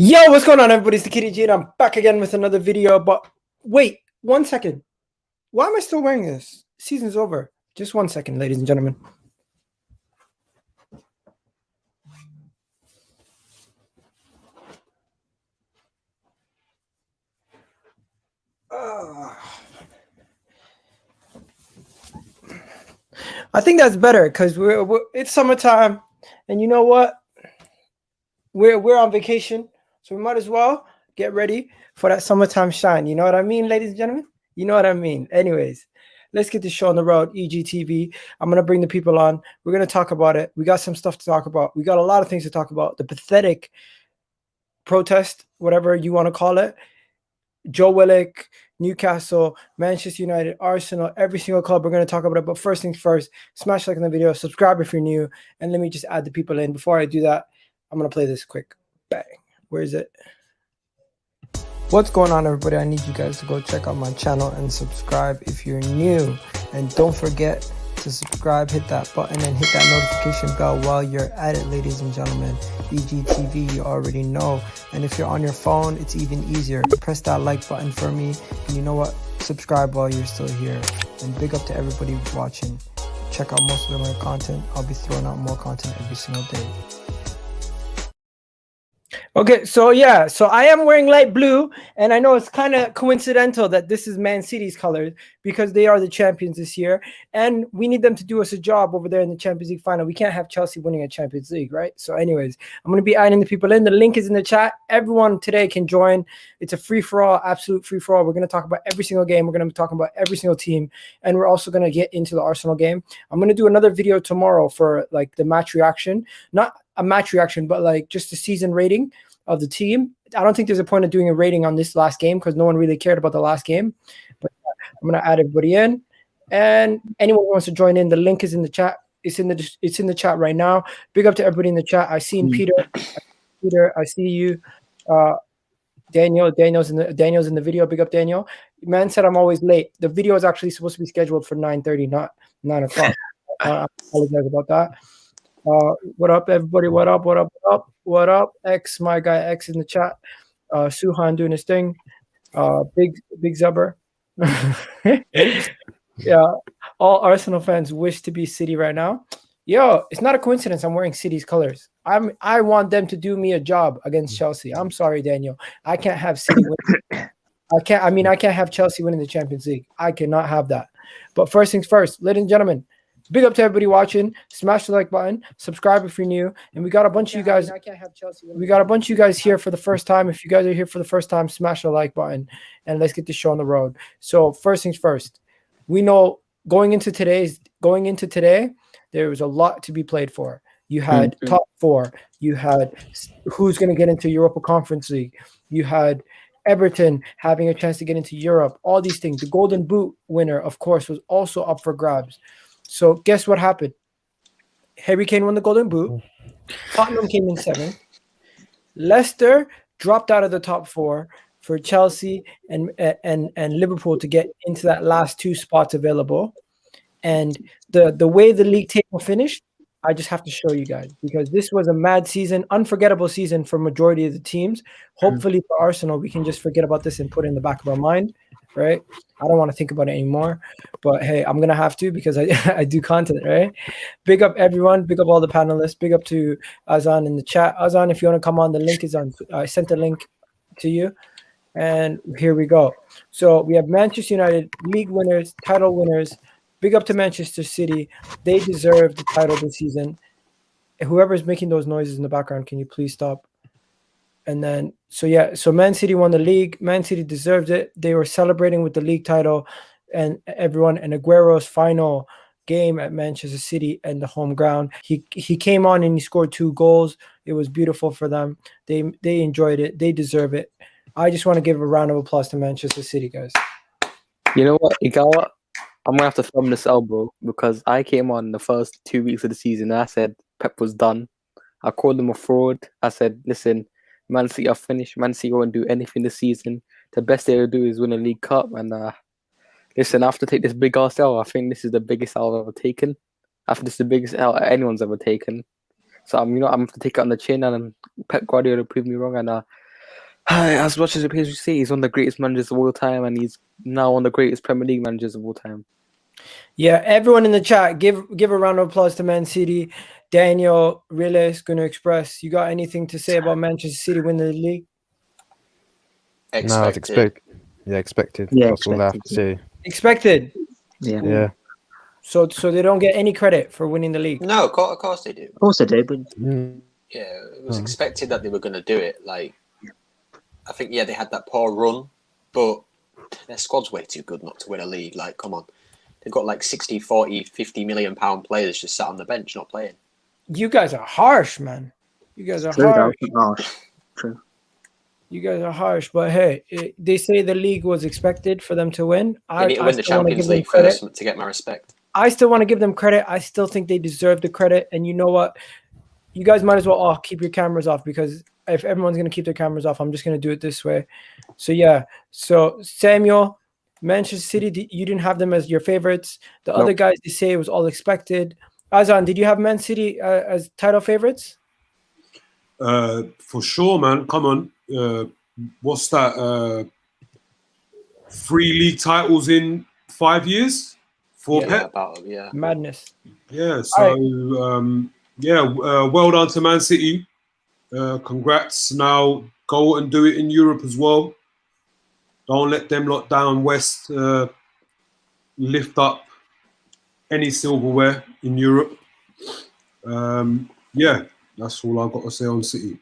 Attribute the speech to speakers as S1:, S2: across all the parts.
S1: Yo, what's going on, everybody? It's the Kitty G, and I'm back again with another video. But wait, 1 second. Why am I still wearing this? Season's over. Just 1 second, ladies and gentlemen. I think that's better because it's summertime, and you know what? We're on vacation. So we might as well get ready for that summertime shine. You know what I mean, ladies and gentlemen? You know what I mean. Anyways, let's get this show on the road, EGTV. I'm going to bring the people on. We're going to talk about it. We got some stuff to talk about. We got a lot of things to talk about. The pathetic protest, whatever you want to call it. Joe Willock, Newcastle, Manchester United, Arsenal, every single club. We're going to talk about it. But first things first, smash like on the video, subscribe if you're new, and let me just add the people in. Before I do that, I'm going to play this quick. Bang. Where is it? What's going on, everybody? I need you guys to go check out my channel and subscribe if you're new. And don't forget to subscribe, hit that button, and hit that notification bell while you're at it, ladies and gentlemen. EGTV, you already know. And if you're on your phone, it's even easier. Press that like button for me. And you know what? Subscribe while you're still here. And big up to everybody watching. Check out most of my content. I'll be throwing out more content every single day. Okay, so yeah, so I am wearing light blue, and I know it's kind of coincidental that this is Man City's colors because they are the champions this year, and we need them to do us a job over there in the Champions League final. We can't have Chelsea winning a Champions League, right? So anyways, I'm going to be adding the people in. The link is in the chat. Everyone today can join. It's a free-for-all, absolute free-for-all. We're going to talk about every single game. We're going to be talking about every single team, and we're also going to get into the Arsenal game. I'm going to do another video tomorrow for like the match reaction. Not a match reaction, but like just the season rating of the team. I don't think there's a point of doing a rating on this last game because no one really cared about the last game. But I'm gonna add everybody in, and anyone who wants to join in, the link is in the chat. It's in the chat right now. Big up to everybody in the chat. I seen Peter. I see you. Daniel's in the video. Big up, Daniel. Man said I'm always late. The video is actually supposed to be scheduled for 9:30, not 9 o'clock. I apologize about that. What up, everybody? What up? What up? What up? What up? X, my guy X in the chat. Suhan doing his thing. Big Zubber. Yeah. All Arsenal fans wish to be City right now. Yo, it's not a coincidence I'm wearing City's colors. I want them to do me a job against Chelsea. I'm sorry, Daniel. I can't have City win. I can't have Chelsea winning the Champions League. I cannot have that. But first things first, ladies and gentlemen. Big up to everybody watching. Smash the like button. Subscribe if you're new. And we got a bunch of you guys. We got a bunch of you guys here for the first time. If you guys are here for the first time, smash the like button and let's get the show on the road. So first things first. We know going into today, there was a lot to be played for. You had top four. You had who's going to get into Europa Conference League. You had Everton having a chance to get into Europe. All these things. The Golden Boot winner, of course, was also up for grabs. So guess what happened? Harry Kane won the Golden Boot. Tottenham came in 7th. Leicester dropped out of the top 4 for Chelsea and Liverpool to get into that last 2 spots available. And the way the league table finished, I just have to show you guys because this was a mad season, unforgettable season for majority of the teams. Hopefully for Arsenal, we can just forget about this and put it in the back of our mind, right? I don't want to think about it anymore, but hey, I'm going to have to because I do content, right? Big up everyone. Big up all the panelists. Big up to Azan in the chat. Azan, if you want to come on, the link is on. I sent the link to you. And here we go. So we have Manchester United, league winners, title winners. Big up to Manchester City. They deserve the title this season. Whoever's making those noises in the background, can you please stop? And then, so Man City won the league. Man City deserved it. They were celebrating with the league title and everyone. And Aguero's final game at Manchester City and the home ground, he came on and he scored 2 goals. It was beautiful for them. They enjoyed it. They deserve it. I just want to give a round of applause to Manchester City, guys.
S2: You know what? I'm gonna have to thumb this out, bro, because I came on the first 2 weeks of the season and I said Pep was done. I called him a fraud. I said, listen, Man City are finished. Man City won't do anything this season. The best they'll do is win a League Cup. And listen, I have to take this big ass L. I think this is the biggest L I've ever taken. I think this is the biggest L anyone's ever taken. So I'm going to take it on the chin, and Pep Guardiola proved me wrong. And as much as it appears to say, he's one of the greatest managers of all time, and he's now one of the greatest Premier League managers of all time.
S1: Yeah, everyone in the chat, give a round of applause to Man City. Daniel, Riles, going to express. You got anything to say about Manchester City winning the league?
S3: No, it's expected.
S4: Yeah,
S3: That's all I have to say.
S1: Expected.
S3: Yeah.
S1: So they don't get any credit for winning the league.
S5: No, of course they do.
S4: Of course they do, but
S5: Yeah, it was expected that they were going to do it. Like, I think, they had that poor run, but their squad's way too good not to win a league. Like, come on. They've got like 60, 40, 50 million pound players just sat on the bench not playing.
S1: You guys are harsh, man. You guys are harsh.
S4: True.
S1: You guys are harsh, but hey, they say the league was expected for them to win.
S5: They need to win the Champions League first to get my respect.
S1: I still want to give them credit. I still think they deserve the credit. And you know what? You guys might as well keep your cameras off, because if everyone's going to keep their cameras off, I'm just going to do it this way. So, yeah. So, Samuel, Manchester City, you didn't have them as your favorites. The other guys, they say it was all expected. Azan, did you have Man City as title favorites?
S6: For sure, man. Come on. What's that? 3 league titles in 5 years for Pep?
S1: Madness.
S6: Yeah. So, well done to Man City. Congrats. Now go and do it in Europe as well. Don't let them lot down west lift up any silverware in Europe. That's all I've got to say on City.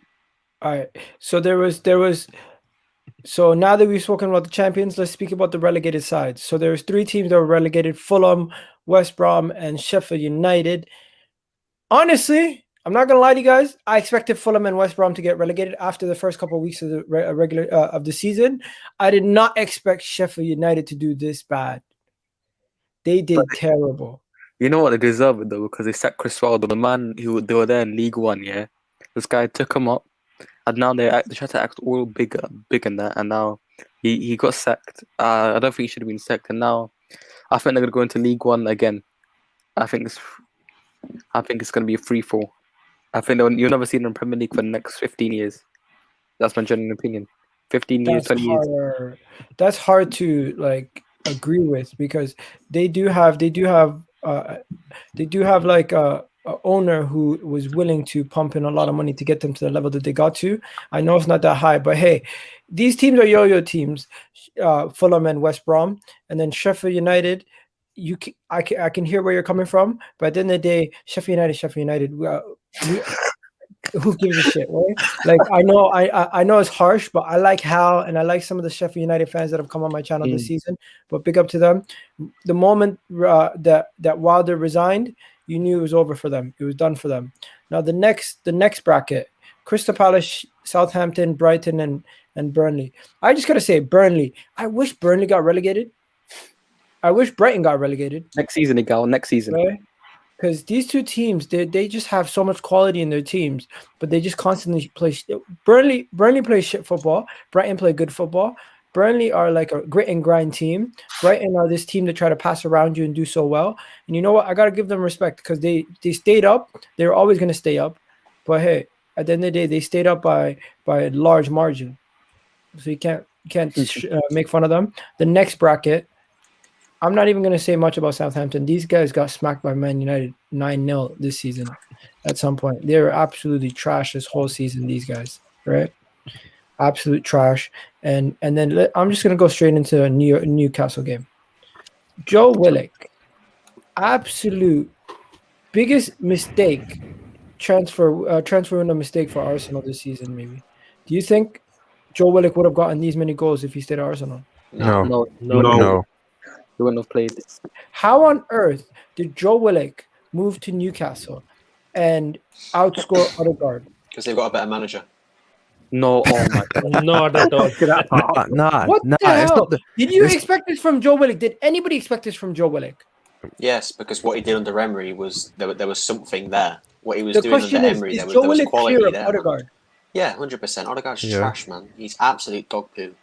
S1: All right. So there was. So now that we've spoken about the champions, let's speak about the relegated sides. So there's 3 teams that were relegated: Fulham, West Brom, and Sheffield United. Honestly, I'm not gonna lie to you guys. I expected Fulham and West Brom to get relegated after the first couple of weeks of the of the season. I did not expect Sheffield United to do this bad. They did terrible.
S2: You know what? They deserve it, though, because they sacked Chris Wilder, the man who they were there in League One, yeah? This guy took him up, and now they try to act all bigger than that, and now he got sacked. I don't think he should have been sacked, and now I think they're going to go into League One again. I think it's going to be a free-fall. I think you'll never see them in Premier League for the next 15 years. That's my genuine opinion. 15 years, 20 years.
S1: That's hard to agree with, because they do have like a owner who was willing to pump in a lot of money to get them to the level that they got to. I know it's not that high, but hey, these teams are yo-yo teams, Fulham and West Brom, and then Sheffield United. I can hear where you're coming from, but at the end of the day, Sheffield United. Who gives a shit, right? Like, I know it's harsh, but I like Hal, and I like some of the Sheffield United fans that have come on my channel this season. But big up to them. The moment that Wilder resigned, you knew it was over for them. It was done for them. Now the next bracket: Crystal Palace, Southampton, Brighton, and Burnley. I just gotta say, Burnley. I wish Burnley got relegated. I wish Brighton got relegated.
S2: Next season, next season.
S1: Right? Because these 2 teams, they just have so much quality in their teams, but they just constantly play. Burnley plays shit football. Brighton play good football. Burnley are like a grit and grind team. Brighton are this team that try to pass around you and do so well. And you know what? I got to give them respect, because they stayed up. They were always going to stay up. But hey, at the end of the day, they stayed up by a large margin. So you can't make fun of them. The next bracket, I'm not even going to say much about Southampton. These guys got smacked by Man United 9-0 this season at some point. They were absolutely trash this whole season, these guys, right? Absolute trash. And then I'm just going to go straight into a Newcastle game. Joe Willock, absolute biggest mistake, transfer window mistake for Arsenal this season, maybe. Do you think Joe Willock would have gotten these many goals if he stayed at Arsenal?
S2: No. He wouldn't have played.
S1: How on earth did Joe Willock move to Newcastle and outscore Odegaard?
S5: Because they've got a better manager.
S2: No, oh my god.
S3: Not at all.
S1: What the
S4: It's
S1: hell?
S4: not the.
S1: Did you
S4: it's-
S1: expect this from Joe Willock? Did anybody expect this from Joe Willock?
S5: Yes, because what he did under Emery was there was something there. What he was
S1: The
S5: doing
S1: question
S5: under
S1: is,
S5: Emery,
S1: is
S5: there
S1: Joe
S5: was
S1: Willock
S5: quality
S1: clear of
S5: there. Man.
S1: Odegaard?
S5: Yeah, 100%. Odegaard's
S4: Yeah.
S5: trash, man. He's absolute dog poo.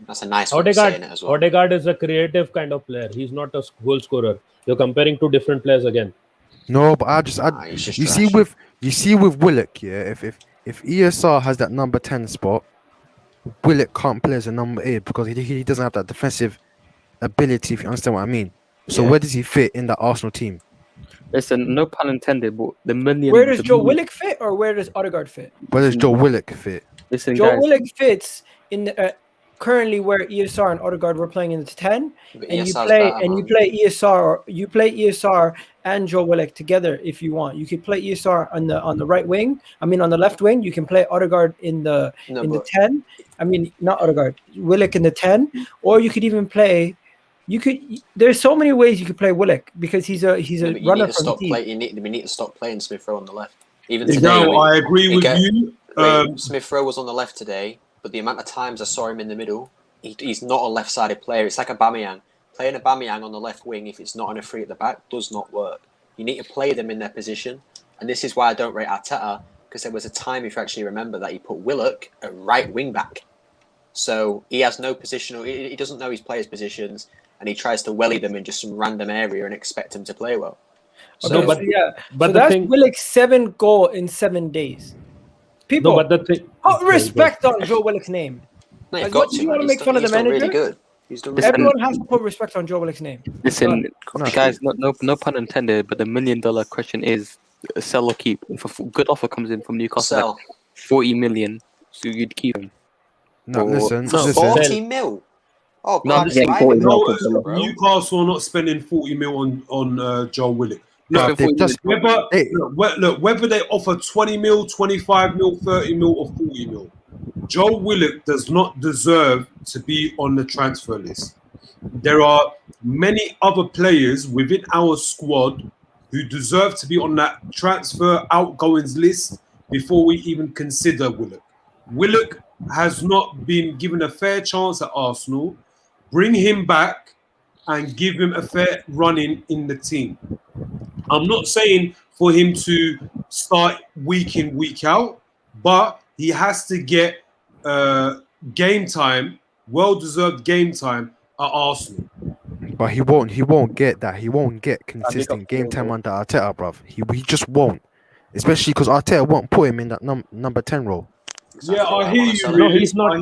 S5: That's a nice way of saying it as well.
S3: Odegaard is a creative kind of player. He's not a goal scorer. You're comparing two different players again.
S4: No, but
S5: He's just
S4: you
S5: trash.
S4: see with Willock, yeah. If ESR has that number 10 spot, Willock can't play as a number 8 because he doesn't have that defensive ability. If you understand what I mean. So
S5: Yeah.
S4: where does he fit in the Arsenal team?
S2: Listen, no pun intended, but the million.
S1: Where does
S2: the
S1: Joe
S2: million-
S1: Willock fit, or where does Odegaard fit?
S4: Where does Joe Willock fit?
S2: Listen,
S1: Joe
S2: guys.
S1: Willock fits in the, currently where ESR and Odegaard were playing in the 10,
S5: But
S1: and you
S5: ESR's
S1: play
S5: better, man.
S1: you play ESR and Joe Willock together if you want. You could play ESR on the right wing. I mean on the left wing. You can play Odegaard in the
S5: No,
S1: in the
S5: but
S1: 10. I mean not Odegaard, Willock in the 10, or you could even play. You could. There's so many ways you could play Willock because he's a
S5: but you
S1: runner
S5: need to
S1: from
S5: stop
S1: deep.
S5: playing. We need to stop playing Smith Rowe on the left. Even today,
S6: No, I agree with
S5: get-
S6: you.
S5: Smith Rowe was on the left today, but the amount of times I saw him in the middle, he's not a left-sided player. It's like Aubameyang. Playing Aubameyang on the left wing, if it's not on a free at the back, does not work. You need to play them in their position, and this is why I don't rate Arteta, because there was a time, if you actually remember, that he put Willock at right wing back. So he has no positional. He doesn't know his players' positions, and he tries to welly them in just some random area and expect them to play well. So,
S3: No, but-
S1: so
S3: the
S1: that's
S3: thing-
S1: Willock's 7 goal in 7 days. People,
S3: No, but the thing.
S1: put respect on Joe Willock's name.
S5: no, you've
S1: Like,
S5: got
S1: what,
S5: to.
S1: you wanna
S5: man.
S1: make fun of
S5: He's
S1: the
S5: done really
S1: manager?
S5: good. He's done
S2: Listen,
S5: really
S1: Everyone has to put respect on Joe Willock's name.
S2: Listen,
S4: No.
S2: guys. No pun intended. But the $1 million question is sell or keep. If a good offer comes in from Newcastle,
S5: Sell.
S2: like 40 million, so you'd keep him.
S4: No,
S2: Or-
S4: listen.
S2: No,
S5: 40 mil. Oh,
S2: No,
S5: God,
S2: I'm
S5: it's
S2: getting
S5: right
S2: 40
S5: in
S2: mil.
S5: the
S6: No,
S5: bro.
S6: Newcastle are not spending 40 mil on Joe Willock.
S4: Bruv,
S6: Look,
S4: they've just-
S6: look, whether they offer 20 mil, 25 mil, 30 mil, or 40 mil, Joe Willock does not deserve to be on the transfer list. There are many other players within our squad who deserve to be on that transfer outgoings list before we even consider Willock. Willock has not been given a fair chance at Arsenal. Bring him back and give him a fair run in the team. I'm not saying for him to start week in, week out, but he has to get game time, well-deserved game time at Arsenal.
S4: But he won't get that. He won't get consistent game time under Arteta, bruv. He just won't. Especially because Arteta won't put him in that number 10 role.
S6: Yeah, I hear you.
S3: No,
S6: Really.
S3: he's not.
S6: I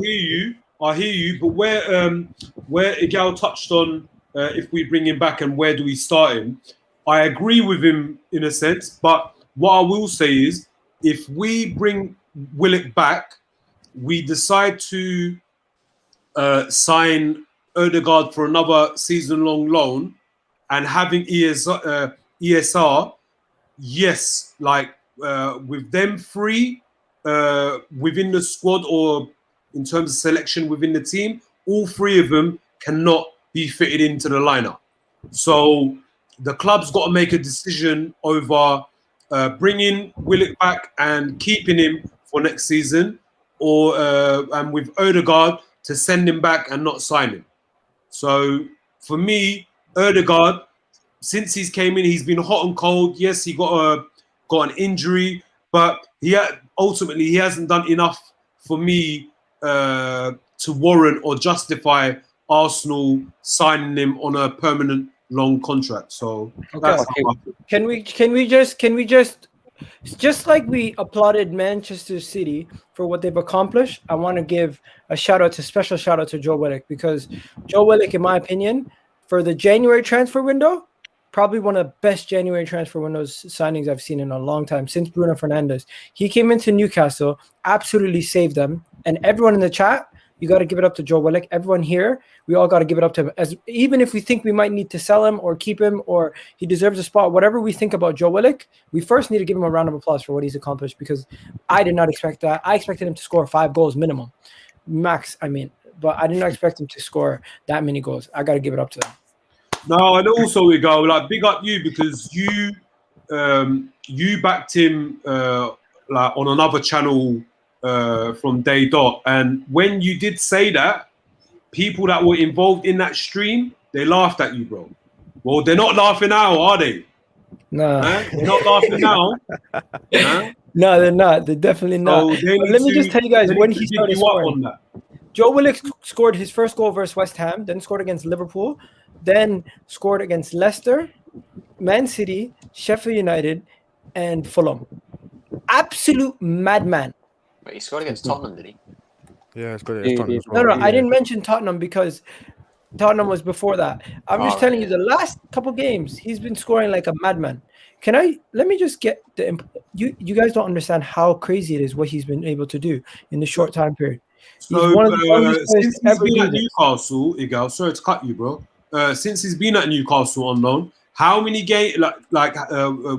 S6: hear you. But where Igal touched on, if we bring him back and where do we start him, I agree with him in a sense. But what I will say is, if we bring Willock back, we decide to sign Odegaard for another season-long loan, and having ESR, yes, like with them free within the squad or in terms of selection within the team, all three of them cannot be fitted into the lineup. So the club's got to make a decision over bringing Willock back and keeping him for next season, or and with Odegaard to send him back and not sign him. So for me, Odegaard, since he's came in, he's been hot and cold. Yes, he got an injury, but ultimately he hasn't done enough for me to warrant or justify Arsenal signing him on a permanent long contract. So that's how I feel.
S1: Can we just like we applauded Manchester City for what they've accomplished, I want to give a special shout out to Joe Willock, because Joe Willock, in my opinion, for the January transfer window, probably one of the best January transfer windows signings I've seen in a long time, since Bruno Fernandes. He came into Newcastle, absolutely saved them, and everyone in the chat, you got to give it up to Joe Willock. Everyone here, we all got to give it up to him. As even if we think we might need to sell him or keep him or he deserves a spot, whatever we think about Joe Willock, we first need to give him a round of applause for what he's accomplished, because I did not expect that. I expected him to score 5 goals minimum, max. I mean, but I did not expect him to score that many goals. I got to give it up to him.
S6: No, and also we go like big up you, because you backed him like on another channel from day dot. And when you did say that, people that were involved in that stream, they laughed at you, bro. Well, they're not laughing now, are they?
S1: Nah.
S6: Huh? They're not laughing now. Huh?
S1: No, they're not. They're definitely not.
S6: So they
S1: But
S6: need
S1: let me
S6: to-
S1: just tell you guys
S6: they
S1: when
S6: need to
S1: he
S6: dig
S1: started
S6: you up
S1: scoring.
S6: on that.
S1: Joe Willock scored his first goal versus West Ham, then scored against Liverpool, then scored against Leicester, Man City, Sheffield United, and Fulham. Absolute madman.
S5: But he scored against Tottenham, did he?
S4: Yeah, it's good.
S2: Yeah,
S4: It's Tottenham
S2: yeah.
S4: as well.
S1: No, I
S4: Yeah.
S1: didn't mention Tottenham because Tottenham was before that. I'm just
S5: Oh,
S1: telling
S5: right,
S1: you, the last couple games, he's been scoring like a madman. Let me just get you guys don't understand how crazy it is what he's been able to do in the short time period. He's
S6: So
S1: one of the youngest players
S6: since
S1: to
S6: he's
S1: ever
S6: been
S1: do
S6: at
S1: this.
S6: Newcastle, Igal, sorry to cut you, bro. Since he's been at Newcastle on loan, how many games?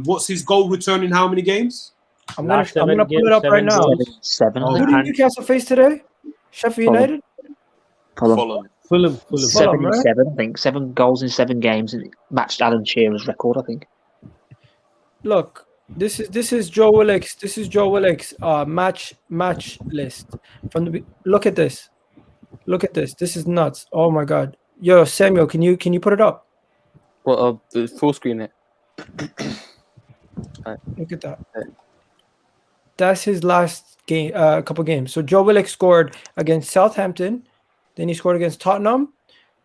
S6: What's his goal return in how many games?
S1: I'm
S3: Last
S1: gonna
S3: seven
S1: pull it up right
S3: seven
S1: now.
S3: goals.
S7: Seven.
S6: Oh.
S1: Who did Newcastle face today? Sheffield
S7: Fulham.
S1: United?
S5: Fulham.
S3: Fulham.
S1: Fulham,
S7: 7 in
S1: right?
S7: 7, I think. 7 goals in 7 games. And it matched Alan Shearer's record, I think.
S1: Look, this is Joe Willock's. This is Joe Willock's match list. Look at this. Look at this. This is nuts. Oh my god. Yo, Samuel, can you put it up?
S2: Well, the full screen it.
S1: Look at that. That's his last game, couple games. So Joe Willock scored against Southampton, then he scored against Tottenham,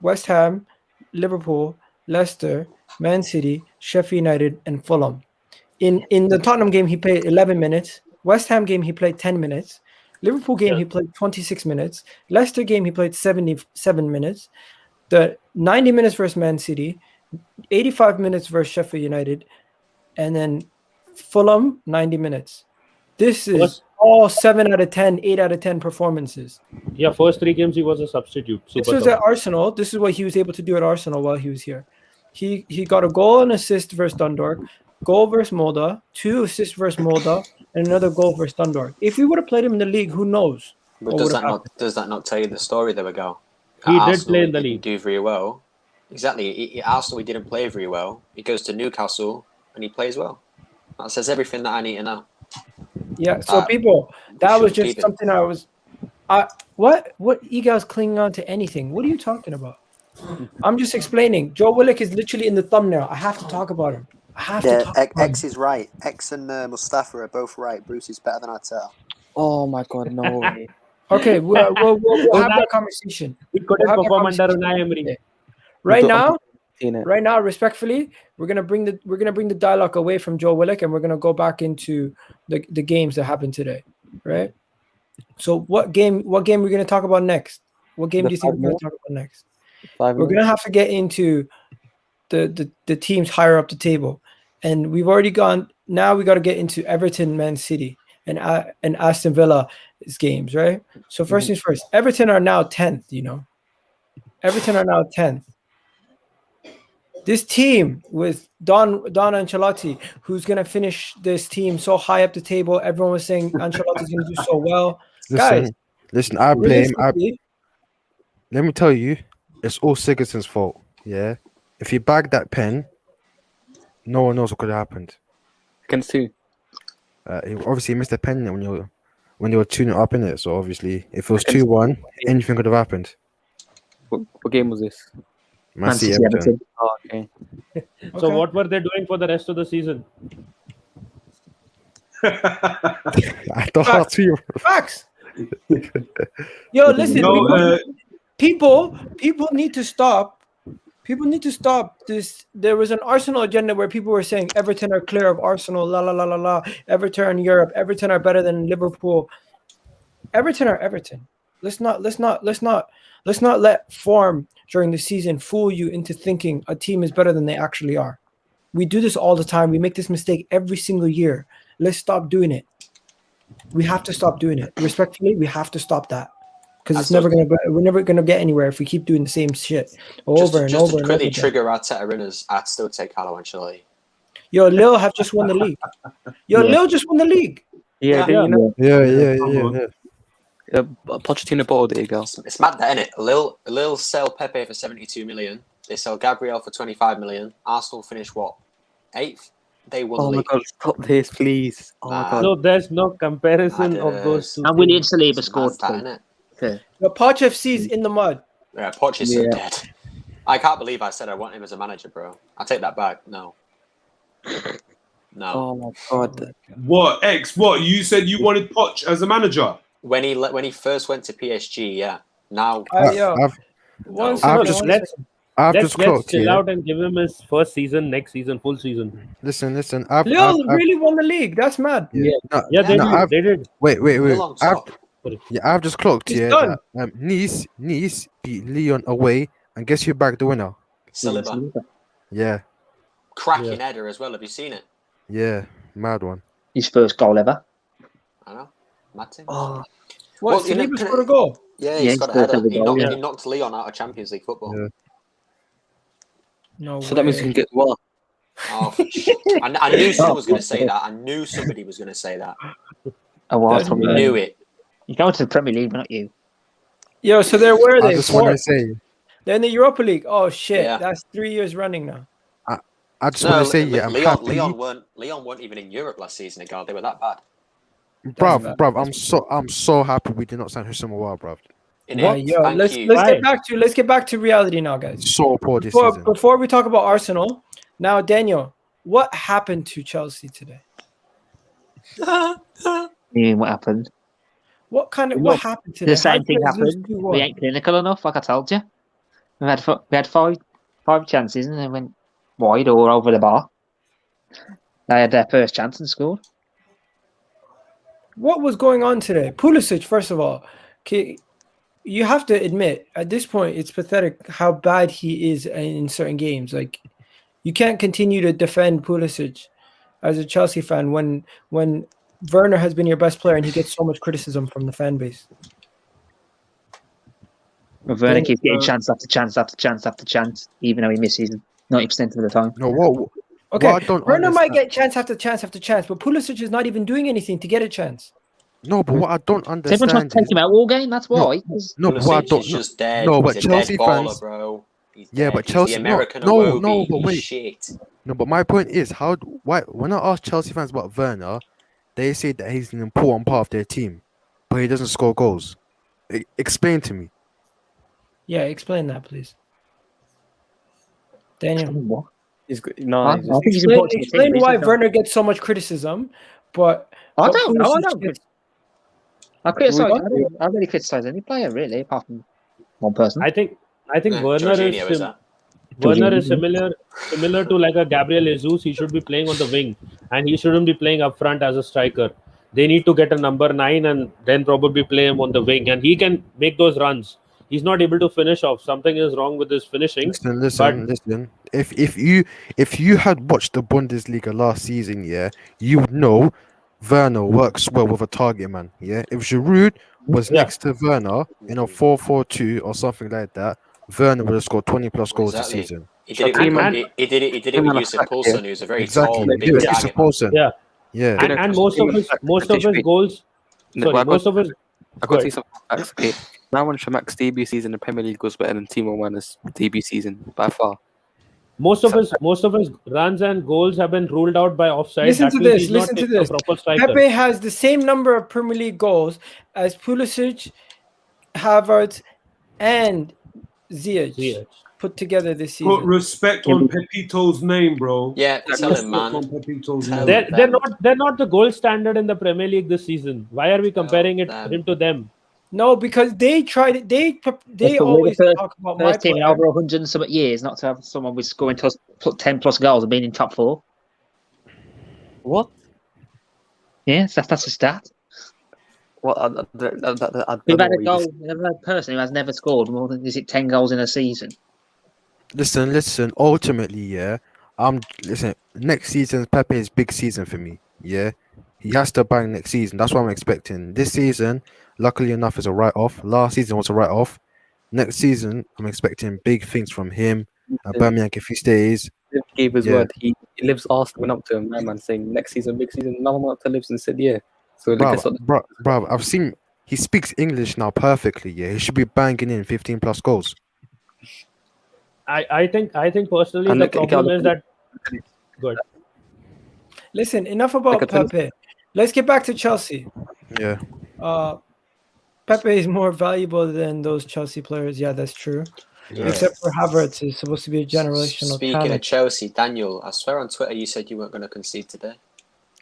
S1: West Ham, Liverpool, Leicester, Man City, Sheffield United, and Fulham. In the Tottenham game, he played 11 minutes. West Ham game, he played 10 minutes. Liverpool game, he played 26 minutes. Leicester game, he played 77 minutes. The 90 minutes versus Man City, 85 minutes versus Sheffield United, and then Fulham, 90 minutes. This is all 7 out of 10, 8 out of 10 performances.
S3: Yeah, first 3 games he was a substitute.
S1: This
S3: Super
S1: was
S3: sub.
S1: at Arsenal. This is what he was able to do at Arsenal while he was here. He got a goal and assist versus Dundalk, goal versus Molda, 2 assists versus Molda, and another goal versus Dundalk. If we would have played him in the league, who knows?
S5: But
S1: what
S5: does
S1: would've
S5: that not tell you the story there we go?
S3: He
S5: At
S3: did
S5: Arsenal,
S3: play in the
S5: he
S3: league.
S5: didn't do very well. Exactly. At Arsenal, he didn't play very well. He goes to Newcastle and he plays well. That says everything that I need to know.
S1: Yeah. So people, that
S5: should
S1: was
S5: keep
S1: just
S5: it.
S1: something what Egal's clinging on to anything? What are you talking about? I'm just explaining. Joe Willock is literally in the thumbnail. I have to talk about him. I have to
S8: Yeah,
S1: talk about him.
S8: X is right. X and Mustafa are both right. Bruce is better than Arteta.
S2: Oh my god, no way.
S1: Okay, we'll have that conversation.
S3: He couldn't
S1: We'll have that
S3: perform under
S1: conversation.
S3: Unai Emery.
S1: Right
S2: I'm
S1: now,
S2: seeing it.
S1: right now, respectfully, we're gonna bring the dialogue away from Joe Willock, and we're gonna go back into the games that happened today, right? So what game we're gonna talk about next? What game
S2: The
S1: do you think we're gonna
S2: 5-0?
S1: talk about next?
S2: 5
S1: We're gonna have to get into the teams higher up the table, and we've already gone. Now we got to get into Everton, Man City, and Aston Villa's games, right? So first things first, Everton are now 10th. You know, Everton are now 10th. This team with Don Ancelotti, who's gonna finish this team so high up the table. Everyone was saying Ancelotti's gonna do so well. Guys,
S4: Listen, I blame.
S1: realistically,
S4: Let me tell you, it's all Sigurdsson's fault. Yeah, if he bagged that pen, no one knows what could have happened.
S2: Against who?
S4: He obviously missed a pen when they were tuning up in it. So obviously, if it was 2-1, anything could have happened.
S2: What game was this?
S4: Man City,
S7: City,
S4: Everton.
S2: Oh, okay.
S3: So
S1: Okay.
S3: what were they doing for the rest of the season?
S4: I thought too.
S1: facts. Yo, listen,
S6: No,
S1: people need to stop. People need to stop this. There was an Arsenal agenda where people were saying Everton are clear of Arsenal. La la la la la. Everton are in Europe. Everton are better than Liverpool. Everton are Everton. Let's not let form during the season fool you into thinking a team is better than they actually are. We do this all the time. We make this mistake every single year. Let's stop doing it. We have to stop doing it. Respectfully, we have to stop that. Because we're never gonna get anywhere if we keep doing the same shit over and
S5: Just
S1: over
S5: to
S1: and
S5: quickly
S1: over.
S5: trigger Arteta runners, I'd still take Carlo Ancelotti.
S1: Yo, Lil have just won the league. Yo, Lil just won the league.
S2: Yeah,
S5: Yeah.
S2: you know,
S4: Yeah.
S2: Pochettino bottled it, girl.
S5: It's mad that, innit? Lil sell Pepe for 72 million. They sell Gabriel for 25 million. Arsenal finish what? 8th? They won the
S2: Oh my
S5: league.
S2: god, stop this, please. Oh my
S5: Nah.
S2: god.
S3: No, there's no comparison of those two.
S7: And William
S3: things.
S7: Saliba
S5: It's
S7: scored
S5: mad, that,
S7: 2.
S5: innit?
S7: Okay.
S1: The Poch FC's in the mud.
S5: Yeah, Poch is so dead. I can't believe I said I want him as a manager, bro. I take that back. No. No.
S2: Oh my god.
S6: What X? What you said you wanted Poch as a manager?
S5: When he first went to PSG, yeah. Now,
S1: Yo,
S4: I've
S1: one
S4: I've
S1: second,
S4: just-
S1: one
S3: let's
S1: second.
S3: let's
S4: clocked
S3: chill
S4: here.
S3: out and give him his first season, next season, full season.
S4: Listen.
S1: Lille really won the league. That's mad.
S3: Yeah,
S4: No,
S3: Yeah, they
S4: no,
S3: did.
S4: I've-
S3: They did.
S4: wait.
S5: Lille on top.
S4: I've just clocked
S1: It's
S4: here
S1: done.
S4: that Nice beat Lyon away, and guess who bagged the winner?
S5: Saliba.
S4: Yeah,
S5: Cracking header as well. Have you seen it?
S4: mad one.
S7: His first goal ever.
S5: I know. Mad thing.
S2: Oh,
S1: What?
S5: Well, you know,
S1: Saliba scored a goal.
S5: Yeah,
S7: Yeah,
S5: he's
S7: he's
S5: got a
S7: first
S5: header.
S7: ever goal,
S5: He
S3: yeah.
S5: knocked Leon out of Champions League football.
S4: Yeah.
S1: No
S2: so that means we
S1: way.
S2: can get well.
S5: Oh, shit. I knew someone was going to say that. I knew somebody was going to say that.
S7: A while
S1: That's
S7: from
S5: I knew it.
S7: You're going to the Premier League, but not you.
S1: Yo, so where are
S4: I
S1: they?
S4: just want
S1: Fourth?
S4: to say,
S1: They're in the Europa League. Oh shit,
S5: Yeah.
S1: that's 3 years running now.
S4: I just want to say, I'm happy,
S5: Leon weren't even in Europe last season. God, they were that bad.
S4: bruv. I'm so happy we did not sign Hussein Mawar, bruv.
S1: Yeah, yo,
S5: Thank
S1: let's
S5: you.
S1: let's get back to reality now, guys.
S4: So poor this
S1: Before,
S4: season.
S1: before we talk about Arsenal, now Daniel, what happened to Chelsea today?
S7: What happened?
S1: What
S7: Look,
S1: what happened today?
S7: The same
S1: How did
S7: thing
S1: you guys lose
S7: happened.
S1: 2-1?
S7: We ain't clinical enough, like I told you. We had five chances and they went wide or over the bar. They had their first chance and scored.
S1: What was going on today? Pulisic, first of all, you have to admit at this point it's pathetic how bad he is in certain games. Like, you can't continue to defend Pulisic as a Chelsea fan when Werner has been your best player and he gets so much criticism from the fan base.
S7: But Werner keeps getting chance after chance after chance after chance, even though he misses 90% of the time.
S4: No, what
S1: Okay,
S4: I don't
S1: Werner might
S4: understand-
S1: get chance after chance after chance, but Pulisic is not even doing anything to get a chance.
S4: No, but what I don't
S7: Everyone tries to
S4: understand
S7: take
S4: is
S7: him out all game, that's why. 'cause
S4: no, but what I
S5: Pulisic
S4: don't
S5: is just dead.
S4: no,
S5: He's
S4: but
S5: a
S4: Chelsea
S5: dead baller,
S4: fans-
S5: bro. He's
S4: Yeah,
S5: dead.
S4: but
S5: He's
S4: Chelsea-
S5: the American
S4: no,
S5: Iwobi.
S4: no, but
S5: He's
S4: wait.
S5: shit.
S4: No, but my point is, why when I ask Chelsea fans about Werner, they say that he's an important part of their team, but he doesn't score goals. Explain to me.
S1: Yeah, explain that, please. Daniel.
S7: What?
S2: He's good. No,
S7: I
S2: he's
S7: think he's
S1: Explain,
S7: important to the team,
S1: explain
S7: but he's
S1: why
S7: just
S1: Werner gets so much criticism, but
S7: I
S1: but
S7: don't know. I
S1: Pulisic
S7: don't.
S1: gets-
S7: I criticize.
S1: What?
S7: I really criticize any player, really, apart from one person.
S3: I think Werner
S5: Jorginho is
S3: is
S5: that?
S3: Werner is similar to like a Gabriel Jesus. He should be playing on the wing, and he shouldn't be playing up front as a striker. They need to get a number 9 and then probably play him on the wing, and he can make those runs. He's not able to finish off. Something is wrong with his finishing.
S4: Listen. If you had watched the Bundesliga last season, yeah, you would know Werner works well with a target man. Yeah, if Giroud was
S3: Yeah.
S4: next to Werner in a 4-4-2 or something like that, Werner would have scored 20+ goals
S5: Exactly.
S4: this season.
S5: He did it
S2: Shall
S5: with,
S2: I
S5: he did it
S2: Him
S5: with
S2: and a
S5: Yusuf
S2: fact,
S5: Poulsen, who's a very
S4: Exactly.
S5: tall,
S4: Do
S5: big
S4: it, Yusuf
S5: target man.
S4: Poulsen.
S3: Yeah.
S4: Yeah.
S3: And most of his goals.
S2: No,
S3: Sorry,
S2: I
S3: most of his.
S2: got to see some facts. Okay, now when Shamak's debut season in the Premier League was better than Timo Werner's debut season by far.
S3: Most of his runs and goals have been ruled out by offside.
S1: Listen
S3: That
S1: to
S3: means
S1: this,
S3: he's
S1: listen
S3: not
S1: to
S3: a
S1: this.
S3: proper striker.
S1: Pepe has the same number of Premier League goals as Pulisic, Havertz, and Ziyech put together this
S6: Put
S1: season.
S6: respect on Pepito's name, bro.
S5: Yeah, tell him, man.
S6: On Pepito's
S5: Tell
S6: name.
S5: him.
S3: They're not the gold standard in the Premier League this season. Why are we comparing
S5: them.
S3: him to them?
S1: No, because they tried it. They
S7: We're
S1: always
S7: the
S1: talk about my
S7: First team in
S1: player.
S7: over 100 and some years, not to have someone with scoring 10+ goals and being in top 4.
S2: What?
S7: Yes, that's a stat.
S2: What? I
S7: We've
S2: don't
S7: had
S2: know what you
S7: a person who has never scored more than 10 goals in a season.
S4: Listen. Ultimately, yeah. Listen. Next season's Pepe's big season for me. Yeah, he has to bang next season. That's what I'm expecting. This season, luckily enough, is a write-off. Last season was a write-off. Next season, I'm expecting big things from him. Aubameyang, if he stays,
S2: Liv gave his
S4: Yeah.
S2: word. He lives Arsenal went up to him, man, saying next season, big season. No one went up to Lives and said, yeah. So guess what?
S4: bro, I've seen he speaks English now perfectly. Yeah, he should be banging in 15+ goals.
S3: I think personally
S2: And
S3: the
S2: look,
S3: problem is that. Good.
S1: Listen, enough about Pepe. Let's get back to Chelsea.
S4: Yeah.
S1: Pepe is more valuable than those Chelsea players. Yeah, that's true.
S4: Yeah.
S1: Except for Havertz, is supposed to be a generational
S5: Speaking
S1: talent.
S5: of Chelsea, Daniel, I swear on Twitter you said you weren't going to concede today.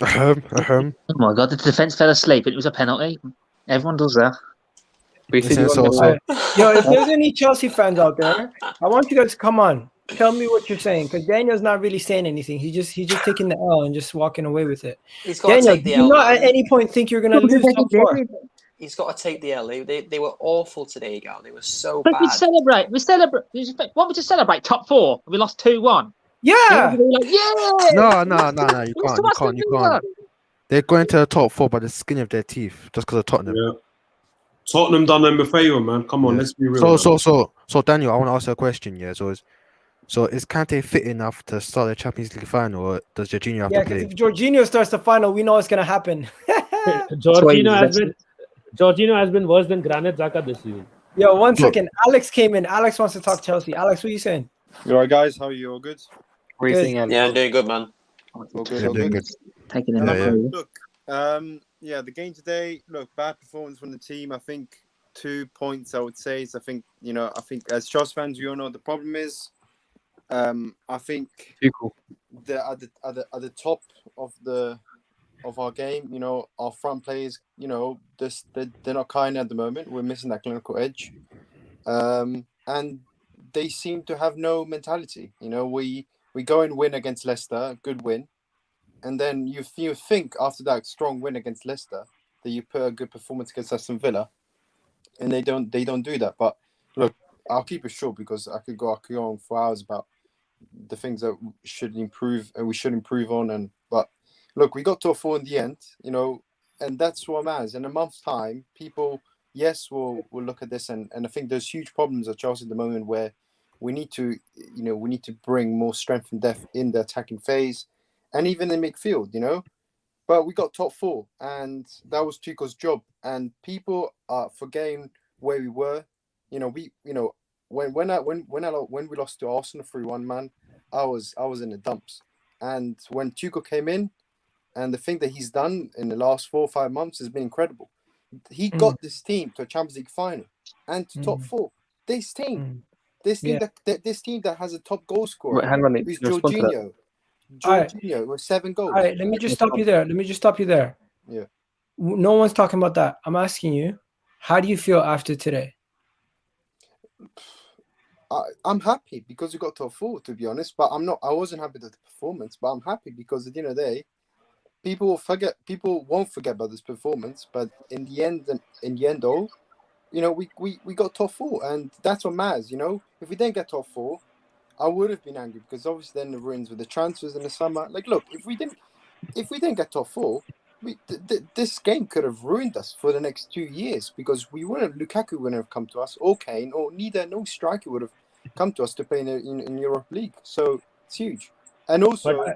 S7: Oh my god, the defence fell asleep. It was a penalty. Everyone does that.
S4: Listen,
S1: Yo, if there's any Chelsea fans out there, I want you guys to come on. Tell me what you're saying, because Daniel's not really saying anything. He's just taking the L and just walking away with it.
S5: He's got to
S1: Daniel,
S5: take the
S1: do you
S5: L.
S1: not
S5: Man.
S1: at any point think you're gonna lose top 4?
S5: He's got to take the L. They were awful today, Gal. They were so
S7: But
S5: bad.
S7: we celebrate. Want me to celebrate top 4? We lost 2-1.
S1: Yeah.
S7: Like, yeah.
S4: No. You can't. They're going to the top 4 by the skin of their teeth just because of Tottenham.
S6: Yeah. Tottenham done them a favour, man. Come on, let's be real.
S4: So Daniel, I want to ask you a question. Yeah. So is Kante fit enough to start the Champions League final, or does Jorginho have to play?
S1: If Jorginho starts the final, we know what's gonna happen.
S3: Jorginho has been worse than Granit Xhaka this season.
S1: Yo, one second. Alex came in. Alex wants to talk Chelsea. Alex, what are you saying?
S9: You alright, guys? How are you? All good?
S5: Yeah, I'm doing good, man.
S9: All good.
S7: Taking it.
S9: Look, the game today. Look, bad performance from the team. I think 2 points. I would say is I think as Chelsea fans, we all know the problem is. I think they're at the top of our game. Our front players. They're not kind at the moment. We're missing that clinical edge, and they seem to have no mentality. We go and win against Leicester, good win, and then you think after that strong win against Leicester that you put a good performance against Aston Villa, and they don't do that. But look, I'll keep it short because I could go on for hours about the things that we should improve on. But look, we got to a 4 in the end, and that's what matters. In a month's time, people, will look at this, and I think there's huge problems at Chelsea at the moment where we need to bring more strength and depth in the attacking phase, and even in midfield, But we got top 4, and that was Tuchel's job. And people are forgetting where we were. When we lost to Arsenal 3-1, man, I was in the dumps. And when Tuchel came in, and the thing that he's done in the last 4 or 5 months has been incredible. He got this team to a Champions League final and to top 4. This team that has a top goal scorer.
S2: Hang on,
S9: is Jorginho. Jorginho with 7 goals.
S1: All right, let me just stop you there.
S9: Yeah.
S1: No one's talking about that. I'm asking you, how do you feel after today?
S9: I'm happy because we got top 4, to be honest. But I wasn't happy with the performance. But I'm happy because at the end of the day, people won't forget about this performance. But in the end, we got top 4, and that's what matters. If we didn't get top 4, I would have been angry because obviously then the ruins with the transfers in the summer. Like, look, if we didn't get top 4, this game could have ruined us for the next 2 years because Lukaku wouldn't have come to us, or Kane, or no striker would have come to us to play in Europa League. So it's huge. And also,
S1: all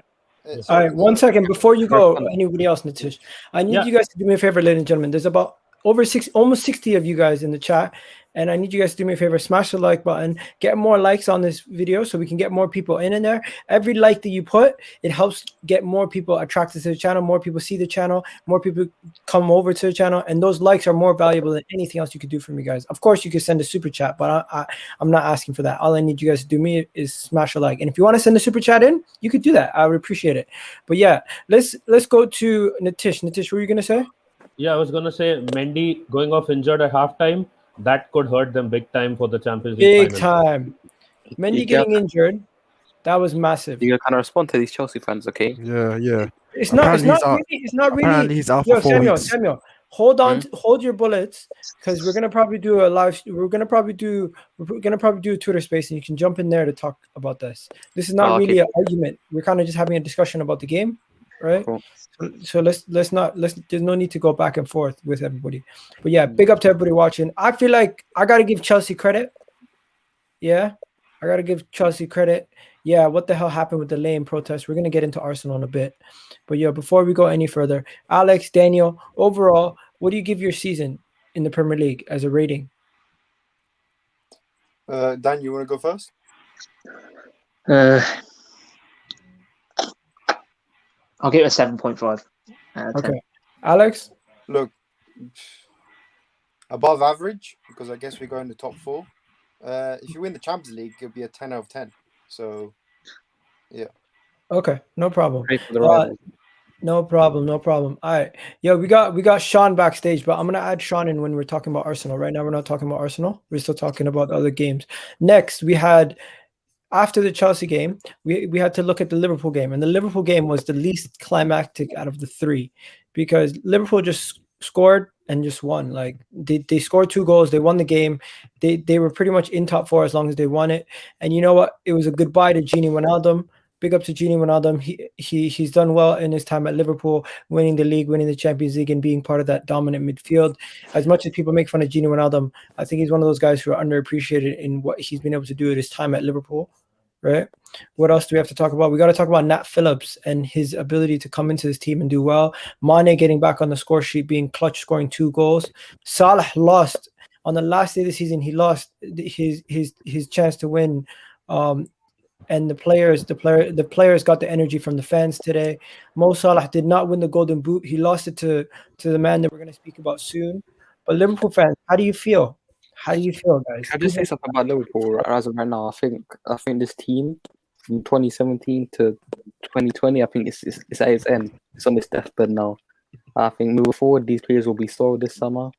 S1: right, 1 second before you go. Anybody else, Nitish? I need you guys to do me a favor, ladies and gentlemen. There's about almost 60 of you guys in the chat, and I need you guys to do me a favor, smash the like button, get more likes on this video so we can get more people in there. Every like that you put, it helps get more people attracted to the channel, more people see the channel, more people come over to the channel, and those likes are more valuable than anything else you could do for me, guys. Of course, you can send a super chat, but I'm not asking for that. All I need you guys to do me is smash a like, and if you want to send a super chat in, you could do that. I would appreciate it. But yeah, let's go to Nitish. Nitish, what were you gonna say?
S3: Yeah, I was gonna say Mendy going off injured at halftime. That could hurt them big time for the Champions League
S1: Big
S3: final.
S1: time. Mendy getting injured, that was massive.
S2: You gotta kind of respond to these Chelsea fans, okay?
S4: Yeah.
S1: It's not really.
S4: Apparently he's out for 4 weeks.
S1: Samuel, hold on, hold your bullets, because we're gonna probably do a Twitter space, and you can jump in there to talk about this. This is not really an argument. We're kind of just having a discussion about the game, right?
S2: Cool.
S1: So let's there's no need to go back and forth with everybody. But yeah, big up to everybody watching. I feel like I gotta give Chelsea credit. Yeah, I gotta give Chelsea credit. Yeah, what the hell happened with the lane protest? We're gonna get into Arsenal in a bit. But yeah, before we go any further, Alex, Daniel, overall, what do you give your season in the Premier League as a rating?
S9: Dan, you want to go first?
S7: I'll give it a 7.5 out of 10.
S1: Okay, Alex.
S9: Look, above average because I guess we go in the top 4. If you win the Champions League, it'll be a 10 out of 10. So, yeah.
S1: Okay, no problem.
S2: Pray for the rivals.
S1: No problem. All right. Yeah, we got Sean backstage, but I'm gonna add Sean in when we're talking about Arsenal. Right now, we're not talking about Arsenal. We're still talking about the other games. Next, we had after the Chelsea game, we had to look at the Liverpool game, and the Liverpool game was the least climactic out of the 3 because Liverpool just scored and just won. Like they scored 2 goals, they won the game. They were pretty much in top 4 as long as they won it. And you know what? It was a goodbye to Gini Wijnaldum. Big up to Gini Wijnaldum. He's done well in his time at Liverpool, winning the league, winning the Champions League, and being part of that dominant midfield. As much as people make fun of Gini Wijnaldum, I think he's one of those guys who are underappreciated in what he's been able to do at his time at Liverpool. Right? What else do we have to talk about? We got to talk about Nat Phillips and his ability to come into this team and do well. Mane getting back on the score sheet, being clutch, scoring 2 goals. Salah lost on the last day of the season. He lost his chance to win. And the players got the energy from the fans today. Mo Salah did not win the Golden Boot. He lost it to the man that we're going to speak about soon. But Liverpool fans, how do you feel? How do you feel, guys?
S2: Can I just say something about Liverpool as of right now? I think this team from 2017 to 2020, I think it's at its end. It's on its deathbed now. I think moving forward, these players will be sold this summer.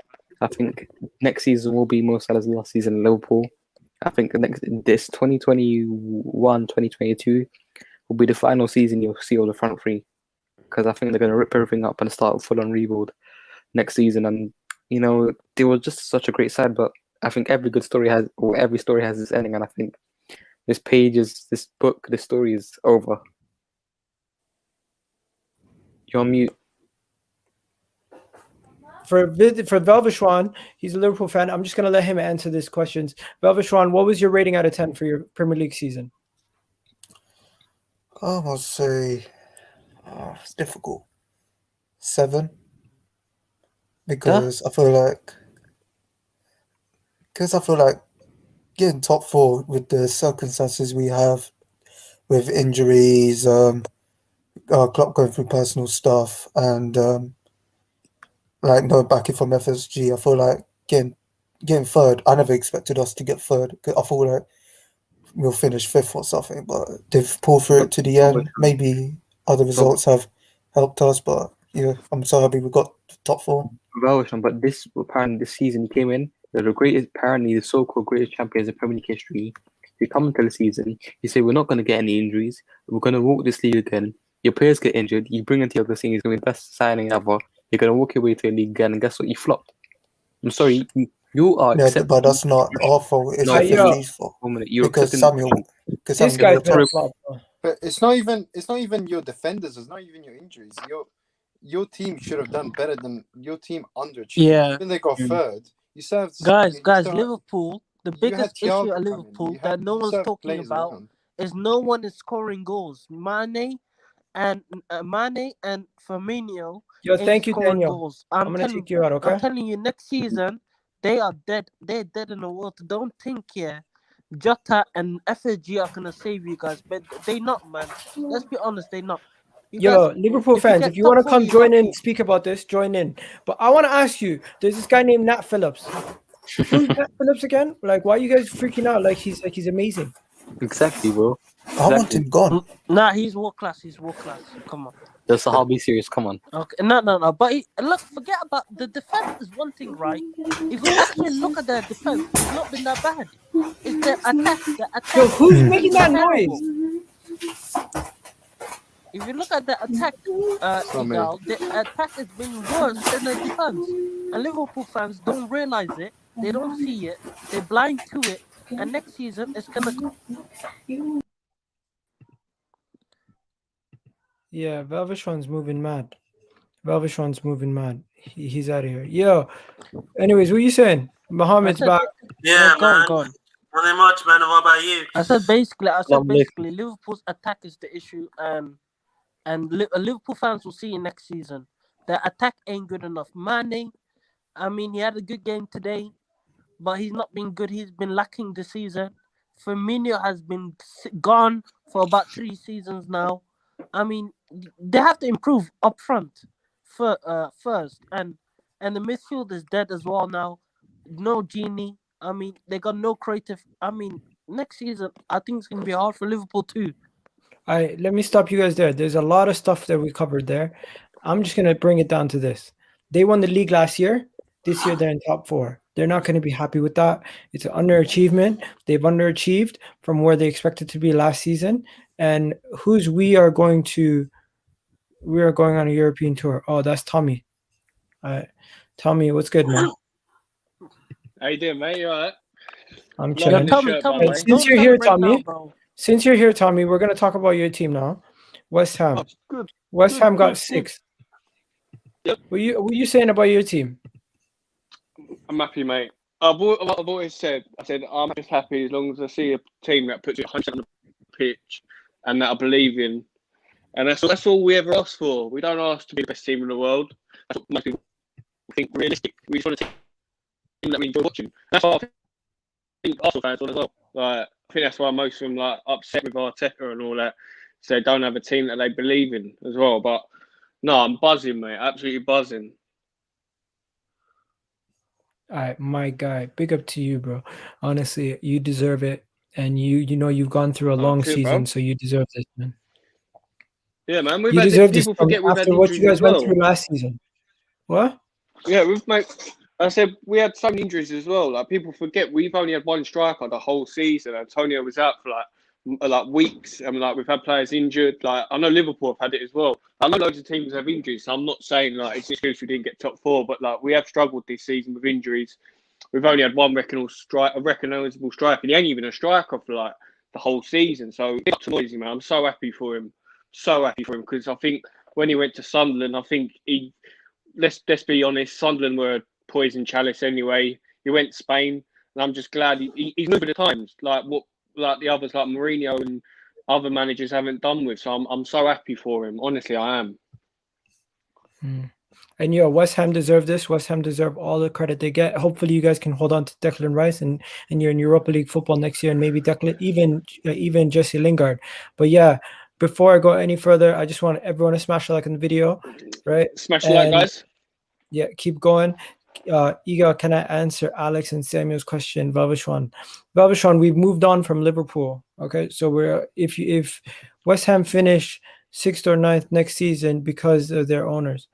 S2: I think next season will be Mo Salah's last season in Liverpool. I think this 2021, 2022 will be the final season you'll see all the front 3 because I think they're going to rip everything up and start a full-on rebuild next season. And you know, they were just such a great side, but I think every story has its ending, and I think this story is over. You're on mute.
S1: For Velvishwan, he's a Liverpool fan. I'm just going to let him answer these questions. Velvishwan, what was your rating out of 10 for your Premier League season?
S10: I'll say it's difficult. 7. Because I feel like getting top 4 with the circumstances we have with injuries, Klopp going through personal stuff, and like no backing from FSG. I feel like getting 3rd. I never expected us to get 3rd. I thought like we'll finish 5th or something, but they've pulled through it to the end. Maybe other results have helped us, but yeah, I'm so happy we got top 4.
S2: But this season he came in. They're the so-called greatest champions in Premier League history. You come into the season, you say we're not going to get any injuries. We're going to walk this league again. Your players get injured. You bring in Thiago Silva, he's going to be the best signing ever. You're going to walk your way to a league again, and guess what? You flopped. I'm sorry, you are.
S10: Yeah, but that's not our fault. It's FSG's fault. Because Samuel
S1: this guy's been a flop.
S9: But it's not even your defenders. It's not even your injuries. Your team should have done better than your team underachieved.
S11: Yeah.
S9: Then they got 3rd. You served
S11: guys. Liverpool. The biggest issue at Liverpool that no one's talking about is no one is scoring goals. Mane and Firmino.
S1: Yo, thank you, Daniel.
S11: Goals.
S1: I'm gonna take you out. Okay.
S11: I'm telling you, next season they are dead. They're dead in the water. Don't think Jota and FSG are gonna save you guys, but they not, man. Let's be honest, they not.
S1: Yo, Liverpool fans, if you want to come join in, speak about this, join in. But I want to ask you, there's this guy named Nat Phillips. Who's Nat Phillips again? Like, why are you guys freaking out? Like he's amazing.
S2: Exactly, bro.
S10: I want him gone.
S11: Nah, he's world class. Come on.
S2: Just I'll be serious. Come on.
S11: Okay, no. But look, forget about the defense. Is one thing, right? If you actually look at their defense, it's not been that bad. It's their attack.
S1: Yo, who's making that noise?
S11: If you look at the attack, the attack has been worse than the defense. And Liverpool fans don't realize it. They don't see it. They're blind to it. And next season, it's gonna.
S1: Yeah, Velvishwan's moving mad. He's out of here. Yo. Anyways, what are you saying? Mohammed's back.
S12: Yeah, man.
S11: Go on.
S12: Nothing much, man. What about you?
S11: I said basically, Liverpool's attack is the issue, and Liverpool fans will see it next season. The attack ain't good enough. Mane, I mean, he had a good game today, but he's not been good. He's been lacking this season. Firmino has been gone for about 3 seasons now. I mean, they have to improve up front first, and the midfield is dead as well now. No Genie. I mean, they got no creative. I mean, next season I think it's gonna be hard for Liverpool too.
S1: All right, let me stop you guys there. There's a lot of stuff that we covered there. I'm just gonna bring it down to this. They won the league last year. This year they're in top 4. They're not going to be happy with that. It's an underachievement. They've underachieved from where they expected to be last season. And we are going on a European tour. Oh, that's Tommy. All right. Tommy, what's good, man?
S13: How you doing, mate? You alright?
S1: I'm
S13: Love
S1: chilling.
S13: this
S11: Tommy,
S13: shirt,
S11: Tommy,
S13: by the way.
S1: Since
S11: don't
S1: you're here,
S11: celebrate now,
S1: Tommy.
S11: bro.
S1: Since you're here, Tommy, we're going to talk about your team now. West Ham.
S13: Oh, good.
S1: West
S13: Good,
S1: Ham got
S13: good,
S1: 6th.
S13: Yep.
S1: What you saying about your team?
S13: I'm happy, mate. I've always said, I'm just happy as long as I see a team that puts it 100% on the pitch and that I believe in. And that's all we ever ask for. We don't ask to be the best team in the world. That's what most people think realistic. We just want a team that we enjoy watching. That's why I think Arsenal fans want as well. Like, I think that's why most of them like upset with Arteta and all that. So they don't have a team that they believe in as well. But no, I'm buzzing, mate. Absolutely buzzing.
S1: All right, my guy. Big up to you, bro. Honestly, you deserve it. And you know you've gone through a long
S13: Cheers,
S1: season,
S13: bro.
S1: so you deserve this, man.
S13: Yeah, man. We've
S1: You
S13: had
S1: deserve this
S13: people
S1: from
S13: forget we've had
S1: after what you
S13: injuries
S1: guys
S13: as
S1: went
S13: well.
S1: through last season. What?
S13: Yeah, I said we had so many injuries as well. Like people forget we've only had one striker the whole season. Antonio was out for like weeks, and like we've had players injured. Like I know Liverpool have had it as well. I know loads of teams have injuries, so I'm not saying like it's an excuse we didn't get top 4, but like we have struggled this season with injuries. We've only had one recognisable striker. He ain't even a striker for like the whole season. So it's up to Moisey, man. I'm so happy for him. So happy for him because I think when he went to Sunderland, I think let's be honest, Sunderland were a poison chalice anyway. He went to Spain, and I'm just glad he's moving the times like the others like Mourinho and other managers haven't done with. So I'm so happy for him. Honestly, I am.
S1: And West Ham deserve this. West Ham deserve all the credit they get. Hopefully, you guys can hold on to Declan Rice and you're in Europa League football next year, and maybe Declan, even Jesse Lingard. But yeah, before I go any further, I just want everyone to smash a like in the video, right?
S13: Smash the like, guys.
S1: Yeah, keep going. Iga, can I answer Alex and Samuel's question? Valvishwan, we've moved on from Liverpool. Okay, so if West Ham finish 6th or 9th next season because of their owners,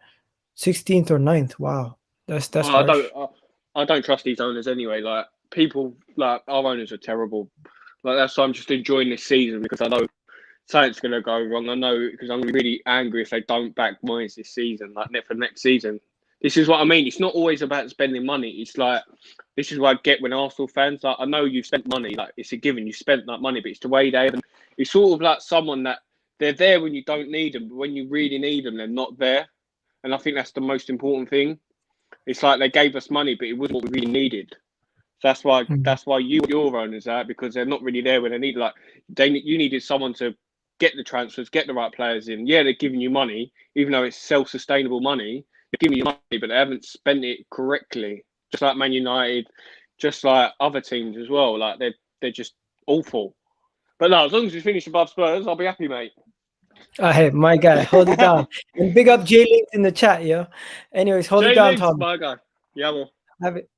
S1: 16th or 9th. Wow, that's harsh.
S13: I don't trust these owners anyway. Like people, like our owners are terrible. Like that's why I'm just enjoying this season because I know something's going to go wrong. I know because I'm going to be really angry if they don't back Moyes this season, like for next season. This is what I mean. It's not always about spending money. It's like, this is what I get when Arsenal fans, like, I know you've spent money, like, it's a given, you spent that money, but it's the way they have. It's sort of like someone that they're there when you don't need them, but when you really need them, they're not there. And I think that's the most important thing. It's like they gave us money, but it wasn't what we really needed. So that's why your owners are, because they're not really there when they need. Like, you needed someone to get the transfers, get the right players in. Yeah, they're giving you money, even though it's self-sustainable money. They're giving you money, but they haven't spent it correctly. Just like Man United, just like other teams as well. Like they're just awful. But no, as long as we finish above Spurs, I'll be happy, mate.
S1: Hey, my guy, hold it down. And big up Jay Links in the chat, yo. Anyways, hold it down, Tom.
S13: My guy. Yeah, well.
S1: Have it.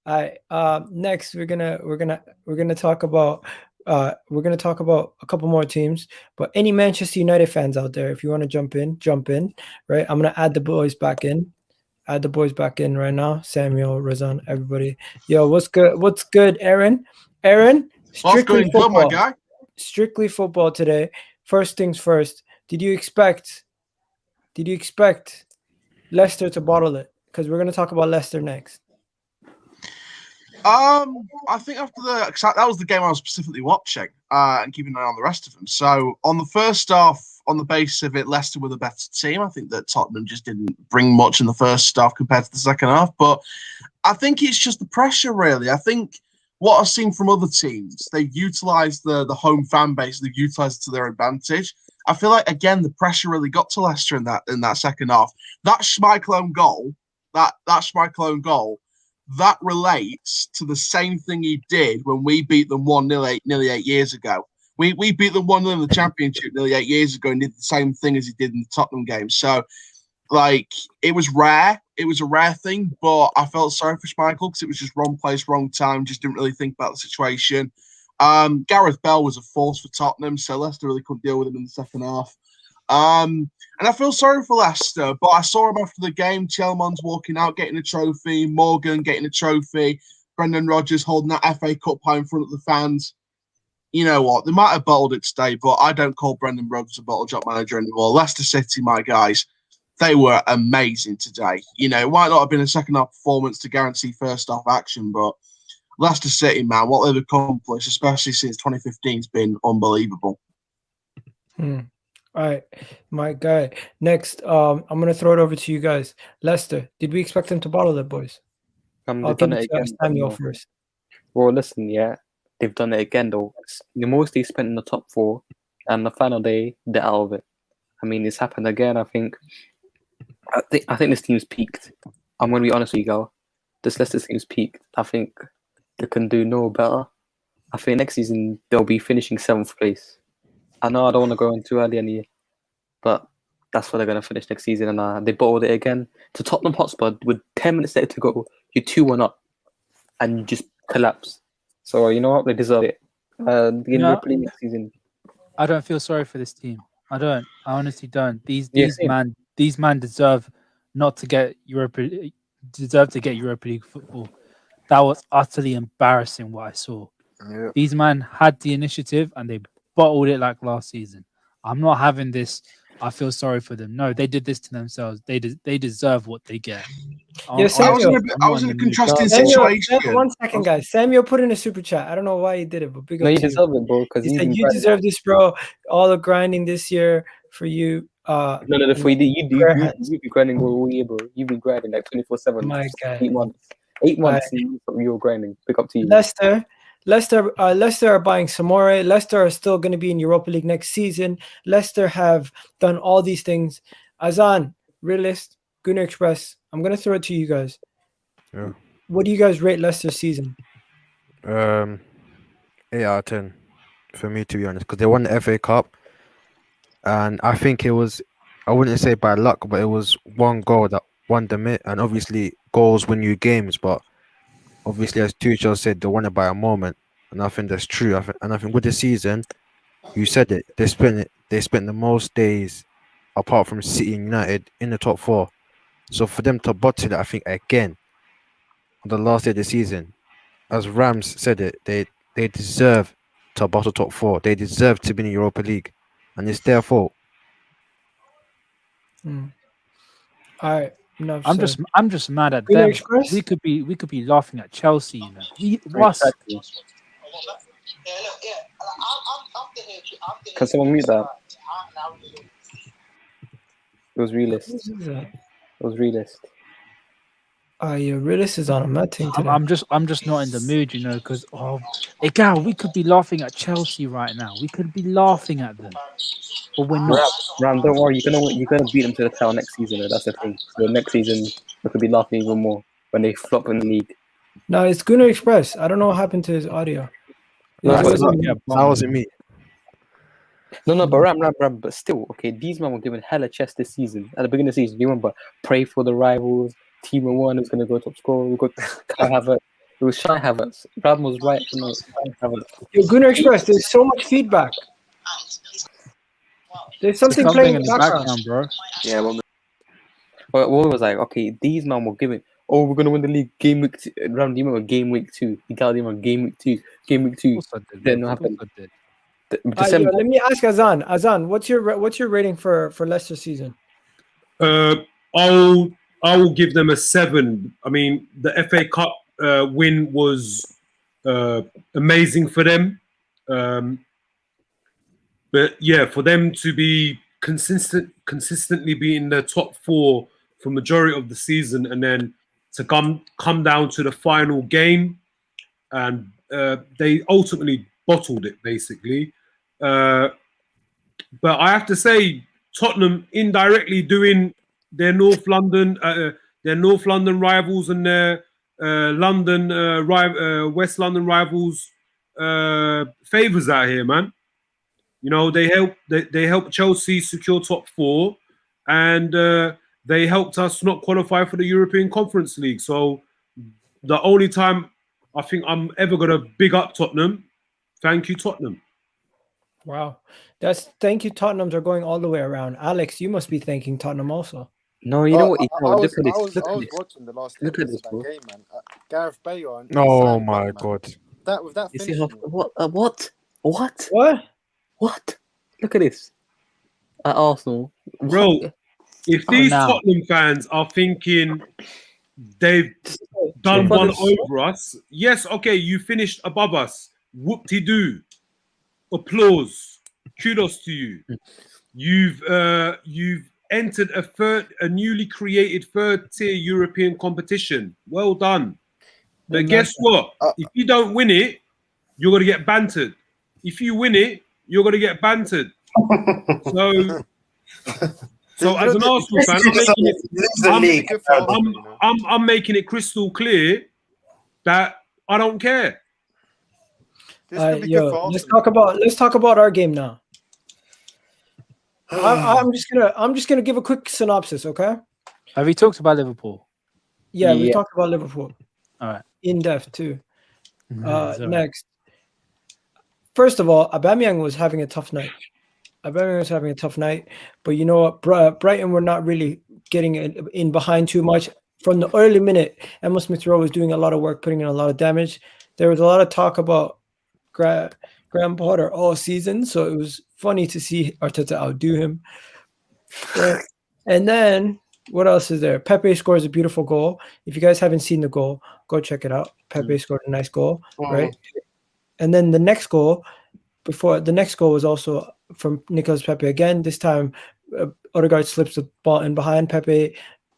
S1: All right. Next, we're gonna talk about a couple more teams. But any Manchester United fans out there, if you want to jump in, right? I'm gonna add the boys back in. Add the boys back in right now. Samuel, Razan, everybody. Yo, what's good? What's good, Aaron? Aaron, strictly football.
S14: My guy?
S1: Strictly football today. First things first. Did you expect Leicester to bottle it? Because we're gonna talk about Leicester next.
S14: I think after that was the game I was specifically watching and keeping an eye on the rest of them. So on the first half, on the base of it, Leicester were the better team. I think that Tottenham just didn't bring much in the first half compared to the second half. But I think it's just the pressure, really. I think what I've seen from other teams, they've utilised the home fan base, they've utilised it to their advantage. I feel like, again, the pressure really got to Leicester in that second half. That Schmeichel own goal, that relates to the same thing he did when we beat them 1-0 nearly 8 years ago, We beat them 1-0 in the Championship nearly 8 years ago and did the same thing as he did in the Tottenham game. So, like, it was rare. It was a rare thing, but I felt sorry for Schmeichel because it was just wrong place, wrong time. Just didn't really think about the situation. Gareth Bell was a force for Tottenham, so Leicester really couldn't deal with him in the second half. And I feel sorry for Leicester, but I saw him after the game. Chelman's walking out, getting a trophy. Morgan getting a trophy. Brendan Rodgers holding that FA Cup high in front of the fans. You know what? They might have bottled it today, but I don't call Brendan Rodgers a bottle job manager anymore. Leicester City, my guys, they were amazing today. You know, it might not have been a second half performance to guarantee first half action, but Leicester City, man, what they've accomplished, especially since 2015, has been unbelievable.
S1: All right, my guy. Next, I'm gonna throw it over to you guys. Leicester, did we expect them to bottle it, boys? I'll
S2: They've
S1: give
S2: done
S1: it
S2: it
S1: to
S2: again.
S1: Samuel first.
S2: Well, listen, yeah, they've done it again though. The most they spent in the top four, and the final day they're out of it. I mean, it's happened again. I think this team's peaked. I'm gonna be honest with you, girl. This Leicester team's peaked. I think they can do no better. I think next season they'll be finishing 7th place. I know I don't want to go in too early in the year, but that's where they're going to finish next season. And they bottled it again to Tottenham Hotspur with 10 minutes left to go. You're 2-1 up, and you just collapse. So you know what? They deserve it. The Europa League next season.
S15: I don't feel sorry for this team. I don't. I honestly don't. These
S2: same.
S15: man deserve not to get Europa League football. That was utterly embarrassing what I saw.
S4: Yeah.
S15: These men had the initiative and they bottled it like last season. I'm not having this. I feel sorry for them. No, they did this to themselves. They deserve what they get.
S1: Yeah, Samuel.
S14: I was in a contrasting
S1: Samuel,
S14: situation.
S1: 1 second, guys. Samuel put in a super chat. I don't know why he did it, but big up
S2: No, you
S1: to
S2: deserve it, bro. Because
S1: he said you deserve this, bro. All the grinding this year for you.
S2: No, you've been grinding all year, bro. You've been grinding like 24/7.
S1: My guy.
S2: 8 months. 8 months. You were grinding. Pick up to you.
S1: Leicester are buying Samore. Leicester are still going to be in Europa League next season. Leicester have done all these things. Azan, Realist, Gunner Express. I'm going to throw it to you guys.
S4: Yeah.
S1: What do you guys rate Leicester's season?
S4: 8 out of 10 for me, to be honest, because they won the FA Cup, and I think it was, I wouldn't say by luck, but it was one goal that won them it, and obviously goals win you games, but obviously, as Tuchel said, they won it by a moment, and I think that's true. I think with the season, you said it, they spent the most days apart from City and United in the top four. So for them to bottle it, I think again on the last day of the season, as Rams said it, they deserve to bottle top four. They deserve to be in the Europa League, and it's their fault.
S1: All right. No,
S15: I'm just mad at them. We could be laughing at Chelsea. You know?
S2: Can someone mute that? It was Realist. It was Realist.
S1: Yeah, Realist is on a mad thing today.
S15: I'm just not in the mood, you know, because again, we could be laughing at Chelsea right now. We could be laughing at them, but we're not.
S2: Ram, don't worry. You're gonna beat them to the title next season. That's the thing. So next season we could be laughing even more when they flop in the league.
S1: No, it's Gunner Express. I don't know what happened to his audio.
S2: That
S4: wasn't me.
S2: No, but Ram, but still, okay, these men were given hella chest this season. At the beginning of the season, you remember, pray for the rivals, Team of One is going to go top scorer, we got Kai Havertz. It was Shai Havertz. Ram was right. No,
S1: Yo, Gunner Express, there's so much feedback. There's something playing in the background,
S15: bro.
S5: Yeah, well,
S2: what was like, okay, these men were given, we're going to win the league game week 2. Ram, do you remember game week 2? He got him on game week 2. Game week 2. Didn't happen.
S1: Let me ask Azan. Azan, what's your rating for Leicester season?
S6: I will give them a 7. I mean, the FA Cup win was amazing for them, but yeah, for them to be consistently be in the top 4 for majority of the season, and then to come down to the final game, and they ultimately bottled it basically. But I have to say, Tottenham indirectly doing their North London rivals and their West London rivals favors out here, man. You know, they helped Chelsea secure top 4, and they helped us not qualify for the European Conference League. So the only time I think I'm ever gonna big up Tottenham, thank you, Tottenham.
S1: Wow, thank you. Tottenhams are going all the way around. Alex, you must be thanking Tottenham also.
S2: No, you know what?
S9: I was
S2: Look at this. Look
S9: I
S2: at
S9: was
S2: this.
S9: watching the last 10
S2: Look at
S9: minutes
S2: this,
S9: of
S2: bro.
S9: that game, man. Gareth Bale on.
S4: Oh my god.
S9: That with that
S2: You see how
S9: finishing.
S2: what?
S1: What?
S2: Look at this. At Arsenal,
S6: Bro, if
S2: Oh,
S6: these
S2: now.
S6: Tottenham fans are thinking they've done one over us, yes, okay, you finished above us. Whoop-de-doo. Applause. Kudos to you. You've entered a newly created third-tier European competition. Well done. But guess what? If you don't win it, you're gonna get bantered. If you win it, you're gonna get bantered. So as an Arsenal fan, I'm making it crystal clear that I don't care.
S1: Let's talk about our game now. I'm just gonna give a quick synopsis, okay?
S15: Have you talked about Liverpool?
S1: Yeah, we talked about Liverpool.
S15: All right.
S1: In depth too.
S15: Sorry.
S1: Next. First of all, Aubameyang was having a tough night. But you know what? Brighton were not really getting in behind too much. From the early minute, Emile Smith-Rowe was doing a lot of work, putting in a lot of damage. There was a lot of talk about Graham Potter all season, so it was funny to see Arteta outdo him. And then, what else is there? Pepe scores a beautiful goal. If you guys haven't seen the goal, go check it out. Pepe scored a nice goal, right? And then the next goal was also from Nicolas Pepe again. This time, Odegaard slips the ball in behind. Pepe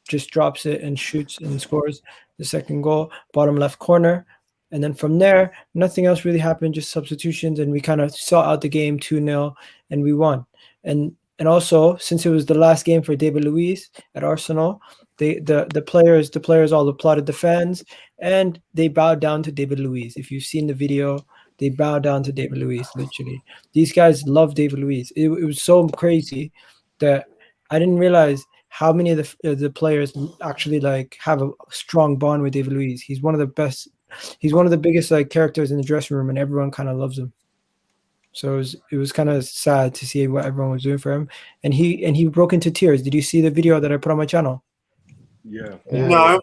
S1: just drops it and shoots and scores the second goal, bottom left corner. And then from there, nothing else really happened, just substitutions, and we kind of saw out the game 2-0, and we won. And also, since it was the last game for David Luiz at Arsenal, the players all applauded the fans, and they bowed down to David Luiz. If you've seen the video, they bowed down to David Luiz, literally. These guys love David Luiz. It was so crazy that I didn't realize how many of the players actually have a strong bond with David Luiz. He's one of the best. He's one of the biggest characters in the dressing room, and everyone kind of loves him. So it was kind of sad to see what everyone was doing for him, and he broke into tears. Did you see the video that I put on my channel?
S6: Yeah.
S16: No.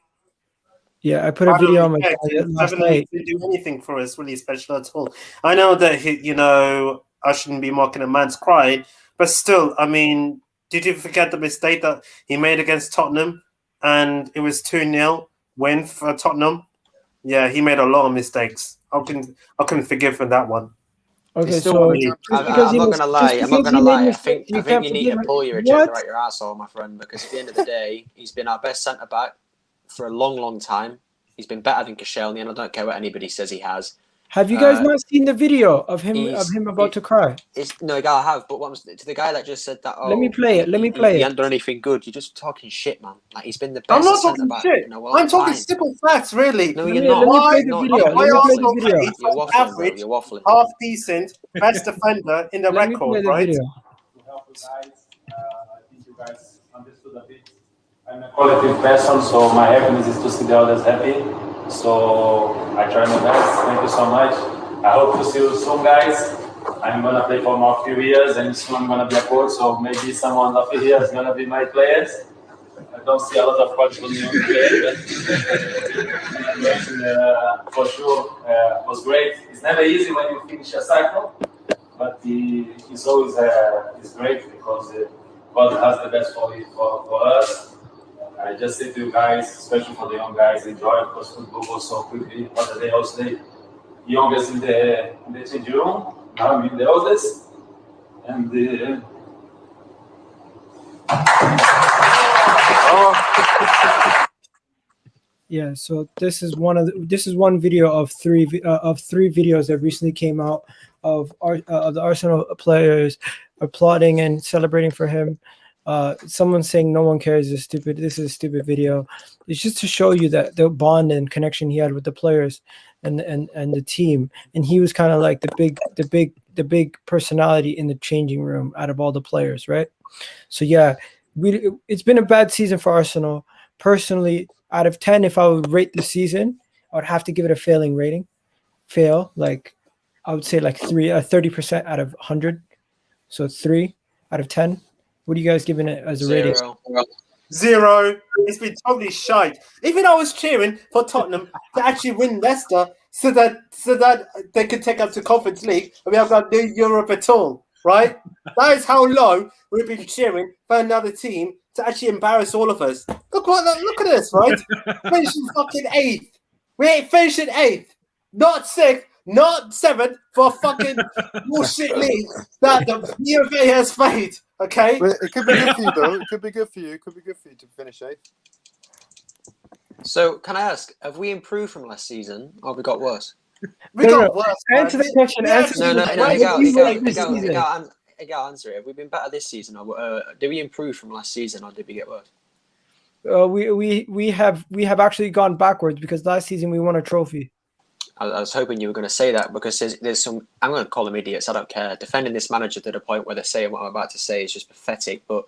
S1: Yeah, I put a video on my channel last night.
S16: Didn't do anything for us really special at all. I know that I shouldn't be mocking a man's cry, but still, I mean, did you forget the mistake that he made against Tottenham, and it was 2-0 win for Tottenham? Yeah, he made a lot of mistakes. I couldn't forgive him that one.
S1: Okay,
S5: so I'm not gonna lie. I think you need to pull your agenda out your arsehole, my friend, because at the end of the day, he's been our best centre back for a long, long time. He's been better than Koscielny, and I don't care what anybody says he has.
S1: Have you guys not seen the video of him about to cry?
S5: No, I have. But to the guy that just said that,
S1: let me play it.
S5: He hasn't done anything good. You're just talking shit, man. Like he's been the best.
S16: I'm not
S5: centre
S16: talking
S5: back
S16: shit. I'm talking simple facts, really.
S5: No, you're not.
S16: You're average,
S5: you're waffling.
S16: half decent, best defender in the record, right?
S17: I think you guys understood a bit. I'm a collective person, so my happiness is to see the others happy. So I try my best. Thank you so much. I hope to see you soon, guys. I'm gonna play for more few years, and soon I'm gonna be a coach. So maybe someone of here is gonna be my players. I don't see a lot of Portuguese players, but for sure it was great. It's never easy when you finish a cycle, but it's always it's great because God has the best for us. I just say to you guys, especially for the young guys, enjoy because football goes so quickly. But they also the youngest in the changing room. Now I'm the oldest, and
S1: Yeah, so this is one video of three videos that recently came out of the Arsenal players applauding and celebrating for him. Someone saying no one cares is stupid. This is a stupid video. It's just to show you that the bond and connection he had with the players. and the team, and he was kind of like the big personality in the changing room out of all the players, right? So yeah, it's been a bad season for Arsenal. Personally, out of 10, if I would rate the season, I would have to give it a failing rating. Fail, like I would say like 30% out of 100. So 3 out of 10. What are you guys giving it as a rating?
S16: 0. It's been totally shite. Even I was cheering for Tottenham to actually win Leicester so that they could take up to Conference League and we have got no Europe at all, right? That is how low we've been cheering for another team to actually embarrass all of us. Look at us, right? Finishing fucking 8th. We ain't finishing 8th, not 6th, not 7th for a fucking bullshit league that the UFA has made. Okay,
S8: But it could be good for you though. It could be good for you. It could be good for you to finish 8th.
S5: So, can I ask, have we improved from last season, or have we got worse?
S16: We got worse.
S1: Answer the question.
S5: No, answer it. Have we been better this season, or did we improve from last season, or did we get worse?
S1: We have actually gone backwards because last season we won a trophy.
S5: I was hoping you were going to say that because there's some, I'm going to call them idiots, I don't care, defending this manager to the point where they're saying what I'm about to say is just pathetic. But,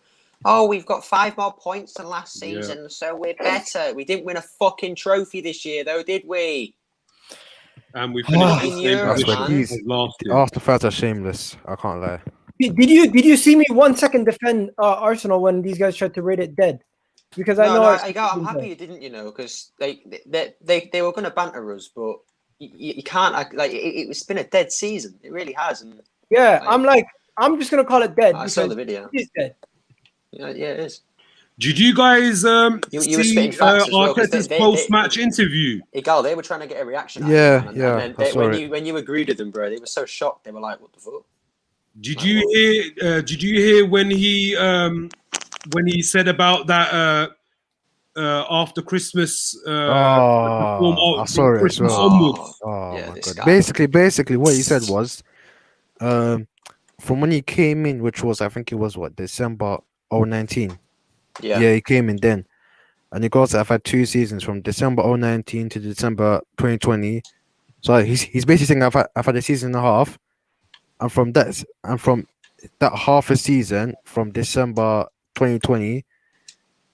S5: we've got 5 more points than last season, so we're better. We didn't win a fucking trophy this year, though, did we?
S6: And we finished in
S4: That's
S6: position
S4: when
S6: as last year.
S4: Arsenal fans are shameless. I can't lie.
S1: Did you see me 1 second defend Arsenal when these guys tried to rate it dead? Because I'm
S5: happy you didn't, because they were going to banter us, but you can't act like it's been a dead season. It really has. And
S1: yeah, I'm just gonna call it dead.
S5: I saw the video.
S1: It's dead.
S5: Yeah, it is.
S6: Did you guys
S5: you were spitting facts as well, 'cause
S6: Arteta's post-match interview?
S5: Egal, they were trying to get a reaction. Out
S4: Yeah,
S5: of
S4: yeah.
S5: And then when you agreed with them, bro, they were so shocked. They were like, "What the fuck?"
S6: Did you hear when he said about that after Christmas?
S4: I saw it as well.
S6: Onwards.
S4: Oh my god! Basically, what he said was, from when he came in, which was I think it was December 2019. Yeah, he came in then, and he goes, "I've had 2 seasons from December 2019 to December 2020." So he's basically saying I've had a season and a half, and from that half a season from December 2020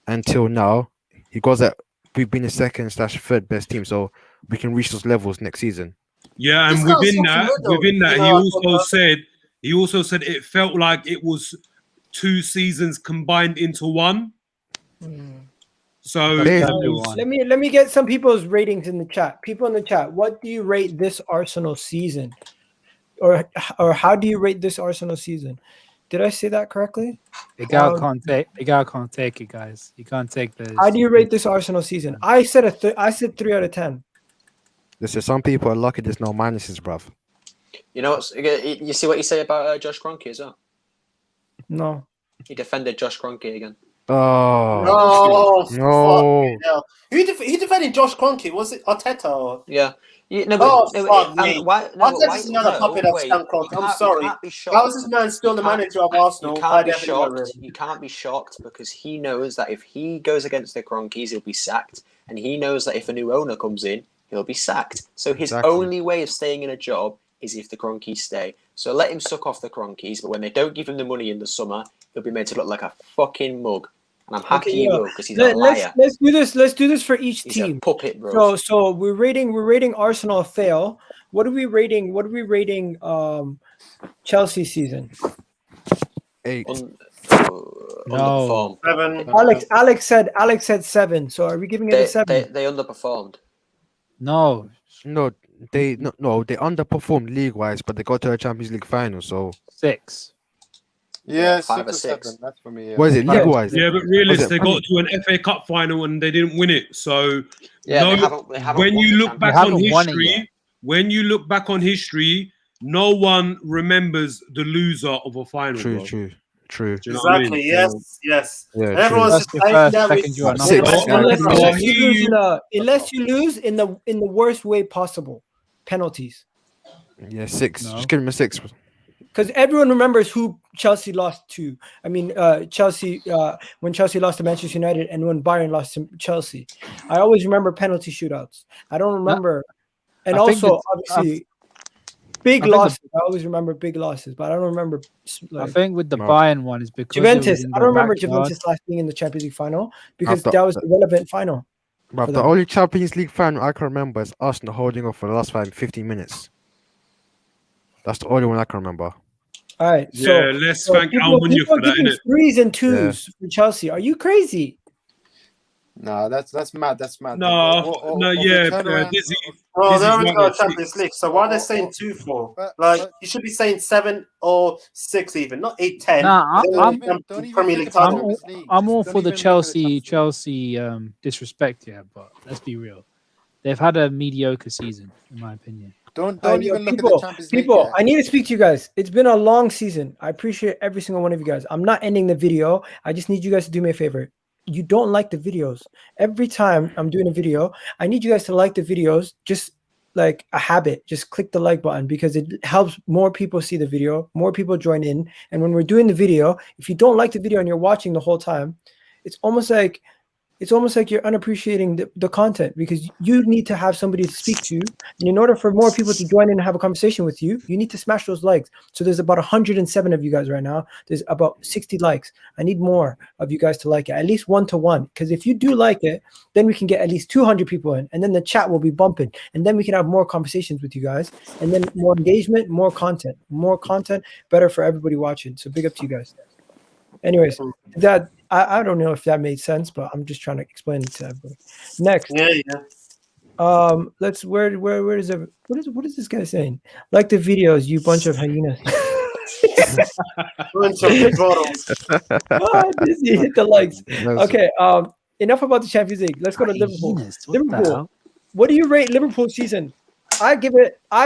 S4: until now, he goes that we've been the 2nd/3rd best team, so we can reach those levels next season.
S6: Yeah, and within that, he also said it felt like it was 2 seasons combined into one. So
S1: let me get some people's ratings in the chat. People in the chat, what do you rate this Arsenal season, or how do you rate this Arsenal season? Did I say that correctly?
S15: The guy can't take it, guys. You can't take this.
S1: How do you rate this Arsenal season? I said 3 out of 10.
S4: Listen, some people are lucky there's no minuses, bruv.
S5: You know what? You see what you say about Josh Kroenke as well?
S1: No.
S5: He defended Josh Kroenke again.
S16: No.
S4: No.
S16: Who defended Josh Kroenke? Was it Arteta? Or?
S5: Yeah.
S16: Fuck me. Arteta's another puppet of Stan Kroenke. I'm sorry. How is this man still the manager of Arsenal?
S5: You can't be shocked because he knows that if he goes against the Kroenkes, he'll be sacked. And he knows that if a new owner comes in, he'll be sacked. So his only way of staying in a job is if the Kroenkes stay. So let him suck off the Kroenkes, but when they don't give him the money in the summer, he'll be made to look like a fucking mug. And I'm happy he will because he's a liar.
S1: Let's do this. Let's do this for each
S5: He's
S1: team.
S5: a puppet, bro.
S1: So we're rating Arsenal a fail. What are we rating Chelsea season?
S4: 8.
S5: Underperformed.
S16: 7.
S1: Alex said 7. So are we giving it a 7?
S5: They underperformed.
S15: No,
S4: they underperformed league-wise, but they got to a Champions League final. So
S15: 6.
S8: Yeah,
S5: 5 or
S8: 6 or 7. That's for me. Yeah.
S4: What is it league-wise?
S6: Yeah, but realistically, they got to an FA Cup final and they didn't win it. So when you look back on history, no one remembers the loser of a final.
S4: True.
S6: Do you know
S16: Exactly.
S6: what I mean?
S16: Yes.
S4: Yeah,
S16: and everyone's just
S1: unless you lose in the worst way possible, penalties.
S4: Yeah, 6. Just give him a 6.
S1: Because everyone remembers who Chelsea lost to. I mean, Chelsea when Chelsea lost to Manchester United and when Bayern lost to Chelsea. I always remember penalty shootouts. I don't remember. And
S15: I think
S1: also,
S15: it's-
S1: obviously, big
S15: I think the-
S1: losses. I always remember big losses, but I don't remember.
S15: I think with the Bayern one is because it was
S1: Juventus.
S15: in
S1: I
S15: the
S1: don't remember
S15: backyard.
S1: Juventus last being in the Champions League final because
S4: the-
S1: that was the relevant final.
S4: But
S1: for
S4: the
S1: them.
S4: only Champions League final I can remember is Arsenal holding off for the last 15 minutes. That's the only one I can remember.
S1: All right.
S6: Yeah, let's thank
S1: people,
S6: Almunia
S1: people
S6: for that,
S1: giving
S6: innit?
S1: 3s and 2s for Chelsea. Are you crazy?
S9: No, that's mad. That's mad.
S6: Dizzy.
S16: Oh, they
S6: Dizzy's
S16: always
S6: right
S16: got
S6: at
S16: a Champions League. So why are they saying 2 for? Like you should be saying 7 or 6 even, not 8, 10.
S15: Nah, I'm
S16: Premier League title.
S15: I'm all for the Chelsea disrespect here, but let's be real. They've had a mediocre season, in my opinion.
S9: Don't
S1: Yo,
S9: even look
S1: people,
S9: at the Champions League.
S1: people,
S9: yet.
S1: I need to speak to you guys. It's been a long season. I appreciate every single one of you guys. I'm not ending the video. I just need you guys to do me a favor. You don't like the videos. Every time I'm doing a video, I need you guys to like the videos. Just like a habit, just click the like button because it helps more people see the video, more people join in. And when we're doing the video, if you don't like the video and you're watching the whole time, it's almost like you're unappreciating the content because you need to have somebody to speak to. And in order for more people to join in and have a conversation with you, you need to smash those likes. So there's about 107 of you guys right now. There's about 60 likes. I need more of you guys to like it, at least 1 to 1. Because if you do like it, then we can get at least 200 people in. And then the chat will be bumping. And then we can have more conversations with you guys. And then more engagement, more content. More content, better for everybody watching. So big up to you guys. Anyways, that I don't know if that made sense, but I'm just trying to explain it to everybody. Next, let's where is it? What is this guy saying? Like the videos, you bunch of hyenas. Dizzy, hit the likes. Okay, enough about the Champions League. Let's go to Liverpool. Liverpool, what do you rate Liverpool season? I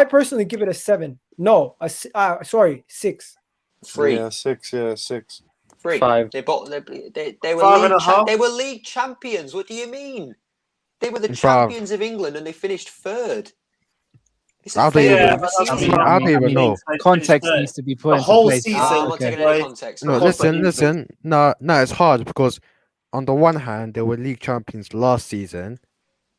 S1: personally give it a 7. No, sorry, 6.
S5: 3.
S9: Yeah, 6. Yeah, 6.
S5: 3.
S2: 5.
S5: They were
S16: 5.5.
S5: they were league champions. What do you mean? They were the
S4: 5.
S5: champions of England and they finished 3rd. It's a
S4: I don't
S5: failure
S4: even-
S5: of a
S4: I
S5: season.
S4: mean, I don't even know.
S15: Context needs to be put into
S16: whole
S15: place.
S16: season.
S5: I'm not taking any context.
S4: No, listen. No, it's hard because on the one hand, they were league champions last season,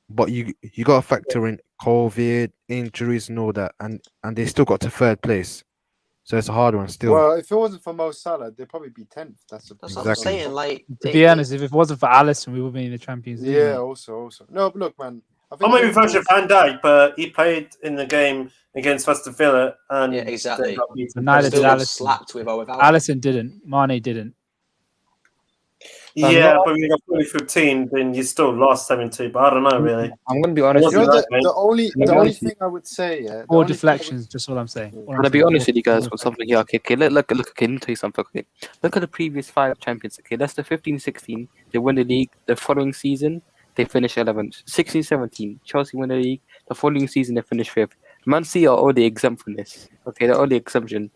S4: but you got to factor in COVID, injuries, and all that, and they still got to 3rd place. So it's a hard one still.
S9: Well, if it wasn't for Mo Salah, they'd probably be 10th. That's
S5: what I'm saying. Like,
S15: To be honest, if it wasn't for Alisson, we would be in the Champions League.
S9: Yeah,
S15: mate.
S9: also. No, but look, man.
S16: Or maybe Virgil van Dijk, but he played in the game against Aston Villa, and
S5: yeah, exactly.
S15: But neither did
S5: Still got
S15: Alisson.
S5: slapped with or without.
S15: Alisson didn't. Mane didn't.
S16: Yeah, but when you got 2015, then you still lost 7-2. But I don't know, really.
S2: I'm gonna be honest.
S9: You know,
S2: with
S9: the only thing I would say, yeah.
S15: Or deflections, just what I'm saying.
S2: I'm gonna be honest with you guys with something here. Okay, look. Okay, let me tell you something. Okay, look at the previous 5 champions. Okay, Leicester 15-16, they win the league. The following season, they finish 11th. 16-17, Chelsea win the league. The following season, they finish 5th. Man City are already exempt from this. Okay, they're already exemption.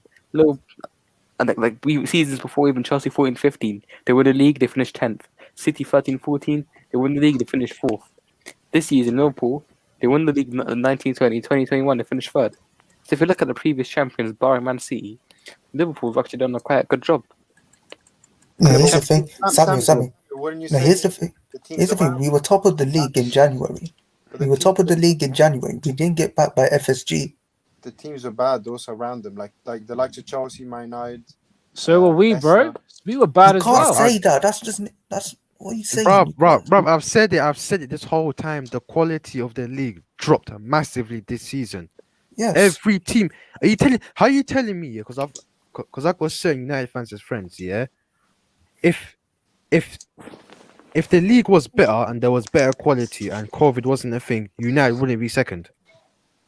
S2: And we seasons before, even Chelsea 14-15, they win the league, they finished 10th. City 13-14, they win the league, they finished 4th. This season, Liverpool, they won the league 19-20, 20-21, they finished 3rd. So if you look at the previous champions, barring Man City, Liverpool have actually done a quite a good job.
S10: No, here's the thing, Sammy.
S9: Wouldn't you
S10: No,
S9: say
S10: here's the thing. Here's the thing. We were top of the league in January. We didn't get back by FSG.
S9: the teams were bad, those around them, like the likes of Chelsea, Man United.
S15: So were we, bro. We were bad
S10: You
S15: as
S10: can't
S15: well.
S10: say that. That's what are you saying?
S4: Bro, I've said it this whole time. The quality of the league dropped massively this season.
S10: Yes.
S4: Every team. How are you telling me? Because I've got certain United fans as friends, yeah. If the league was better and there was better quality and COVID wasn't a thing, United wouldn't be second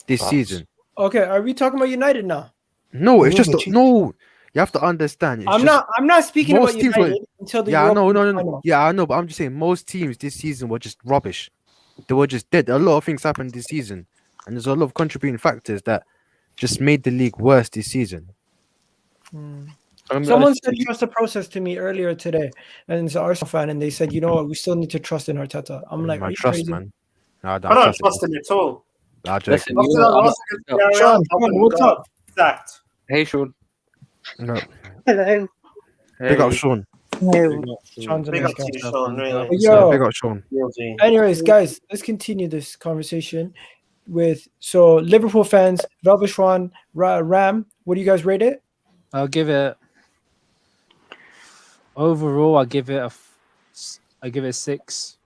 S4: this season.
S1: Okay, are we talking about United now?
S4: No, it's just no. You have to understand.
S1: I'm not speaking about United until the
S4: No. Yeah, I know, but I'm just saying most teams this season were just rubbish. They were just dead. A lot of things happened this season, and there's a lot of contributing factors that just made the league worse this season.
S1: Someone said trust the process to me earlier today, and it's an Arsenal fan, and they said, you know what, we still need to trust in Arteta. I'm like, are you crazy?
S4: Man. No,
S16: I don't trust him at all.
S4: Listen,
S1: Sean, what's up?
S16: Exact.
S2: Hey, Sean.
S4: No.
S7: Hello.
S4: Big up, Sean.
S1: Sean's a
S16: Big
S1: nice
S16: up to you,
S1: guy.
S16: Sean, really.
S1: Yo.
S4: Big up, Sean.
S1: Anyways, guys, let's continue this conversation. so Liverpool fans, Velvishwan, Ram. What do you guys rate it?
S15: I'll give it overall. I give it 6.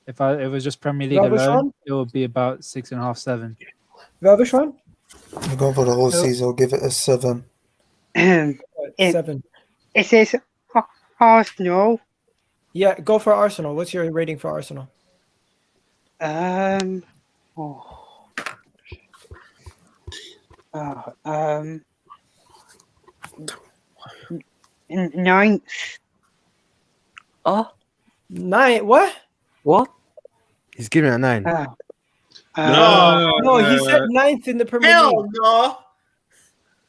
S15: If it was just Premier League alone, it would be about 6.5, 7.
S1: Velvishwan?
S10: I'm going for the whole season. I'll give it a 7.
S1: 7.
S18: It says Arsenal.
S1: Yeah, go for Arsenal. What's your rating for Arsenal?
S18: 9th.
S2: Oh,
S1: 9. What?
S4: He's giving it a 9.
S1: No, he said 9th in the Premier League.
S6: Hell no.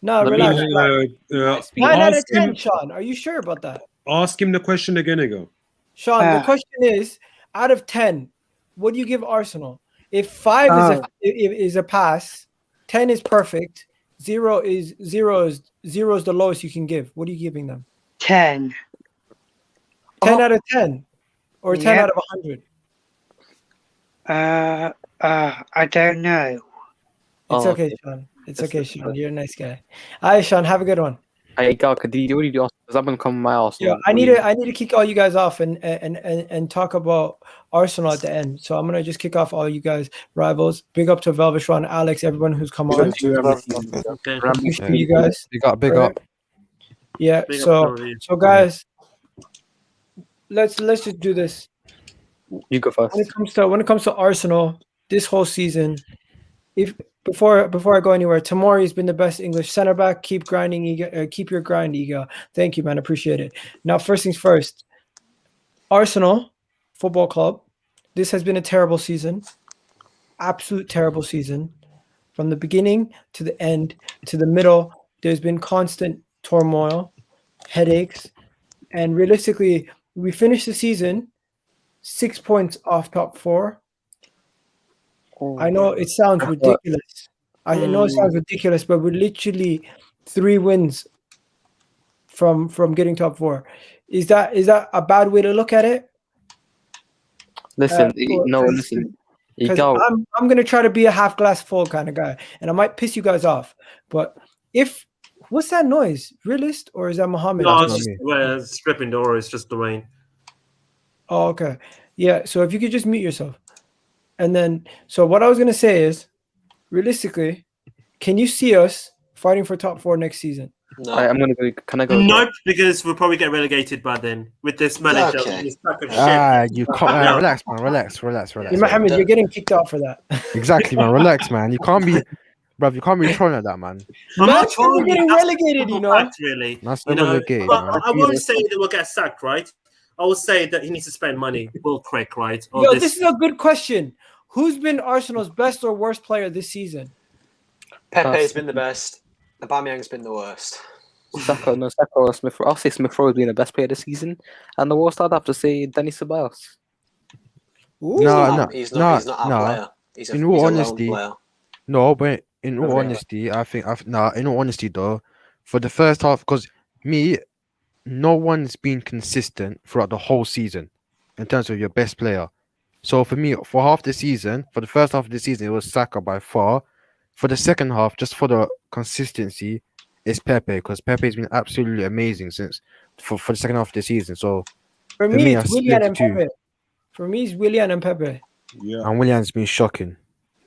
S1: No, relax. 9 out of 10, Sean. Are you sure about that?
S6: Ask him the question again, ago.
S1: Sean, the question is, out of 10, what do you give Arsenal? If 5 is a pass, 10 is perfect, 0 is the lowest you can give. What are you giving them?
S18: 10.
S1: 10 out of 10, or 10
S18: Yep.
S1: out of 100.
S18: I don't know.
S1: It's okay, Sean. It's okay, Sean. You're a nice guy. All right, Sean. Have a good one.
S2: Hey, Galka, what do you do? Because I'm gonna come to my Arsenal.
S1: Yeah, I need to kick all you guys off and talk about Arsenal at the end. So I'm gonna just kick off all you guys rivals. Big up to Velvishwan, Alex, everyone who's come on. Appreciate you guys.
S4: Big up.
S1: Yeah.
S12: Big up
S1: So
S12: to you.
S1: guys, let's just do this.
S2: You go first.
S1: When it comes to Arsenal, this whole season, before I go anywhere, Tamori's been the best English center back. Keep grinding, Iga. Keep your grind, Iga. Thank you, man. Appreciate it. Now, first things first. Arsenal Football Club. This has been a terrible season. Absolute terrible season. From the beginning to the end to the middle, there's been constant turmoil, headaches, and realistically, we finished the season 6 points off top 4. I know it sounds ridiculous. I know it sounds ridiculous, but we're literally 3 wins from getting top 4. Is that a bad way to look at it?
S2: Listen, listen.
S1: Because I'm gonna try to be a half glass full kind of guy, and I might piss you guys off. But what's that noise? Realist or is that Mohammed?
S12: No, it's just stripping door. It's just the rain.
S1: Oh, okay. Yeah. So if you could just mute yourself. And then, so what I was going to say is, realistically, can you see us fighting for top 4 next season?
S5: No.
S2: I'm going to go. Can I go?
S12: Nope, because we'll probably get relegated by then with this manager.
S5: Okay.
S12: This pack of shit.
S4: You can't relax, man. Relax.
S1: Mohammed, you're getting kicked out for that.
S4: Exactly, man. Relax, man. You can't be, bruv. You can't be trolling like that, man.
S12: I'm not
S1: We're getting relegated, you know.
S12: fact, really.
S4: That's
S12: You
S4: not
S12: know,
S4: relegated,
S12: but
S4: man.
S12: I won't say that we'll get sacked, right? I will say that he needs to spend money. Bull Craig, right? on
S1: Yo, this is a good question. Who's been Arsenal's best or worst player this season?
S5: Pepe's been the best. Aubameyang's been the worst.
S2: Saka or Smith. I'll say Smith Rowe has been the best player this season, and the worst I'd have to say Dennis Ceballos.
S5: He's not a player. He's
S4: in all
S5: he's a
S4: honesty,
S5: lone player.
S4: no, but in all
S5: Really?
S4: honesty, I think in all honesty though, for the first half, because no one's been consistent throughout the whole season in terms of your best player. So for me, for the first half of the season, it was Saka by far. For the second half, just for the consistency, it's Pepe, because Pepe's been absolutely amazing for the second half of the season. So
S1: For me,
S4: I
S1: it's
S4: split
S1: Willian
S4: the
S1: and
S4: two.
S1: Pepe. For me, it's Willian and Pepe.
S6: Yeah.
S4: And Willian's been shocking.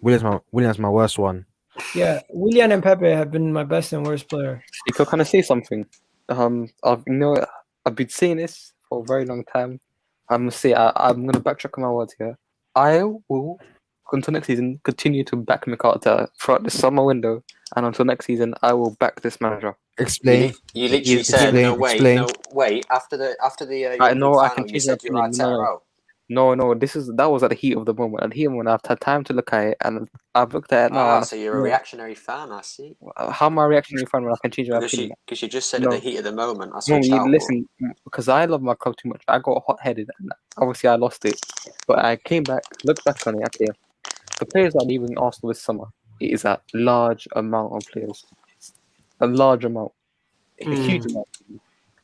S4: Willian's my worst one.
S1: Yeah, Willian and Pepe have been my best and worst player.
S2: Can I say something? I've been saying this for a very long time. I'm gonna backtrack on my words here. I will, until next season, continue to back McArthur throughout the summer window, and until next season, I will back this manager.
S4: Explain.
S5: You literally said wait. After the
S2: I know I
S5: final,
S2: can
S5: you
S2: change my
S5: said you were
S2: opinion.
S5: out.
S2: No, that was at the heat of the moment. At the heat when I've had time to look at it, and I've looked at it now.
S5: So you're a reactionary fan, I see.
S2: How am I a reactionary fan when I can change my opinion?
S5: Because you just said
S2: No.
S5: at the heat of the moment. I
S2: No,
S5: switched out.
S2: listen, because I love my club too much. I got hot-headed, and obviously I lost it. But I came back, looked back on it. Okay, the players that are leaving Arsenal this summer, it is a large amount of players. A large amount. A huge amount.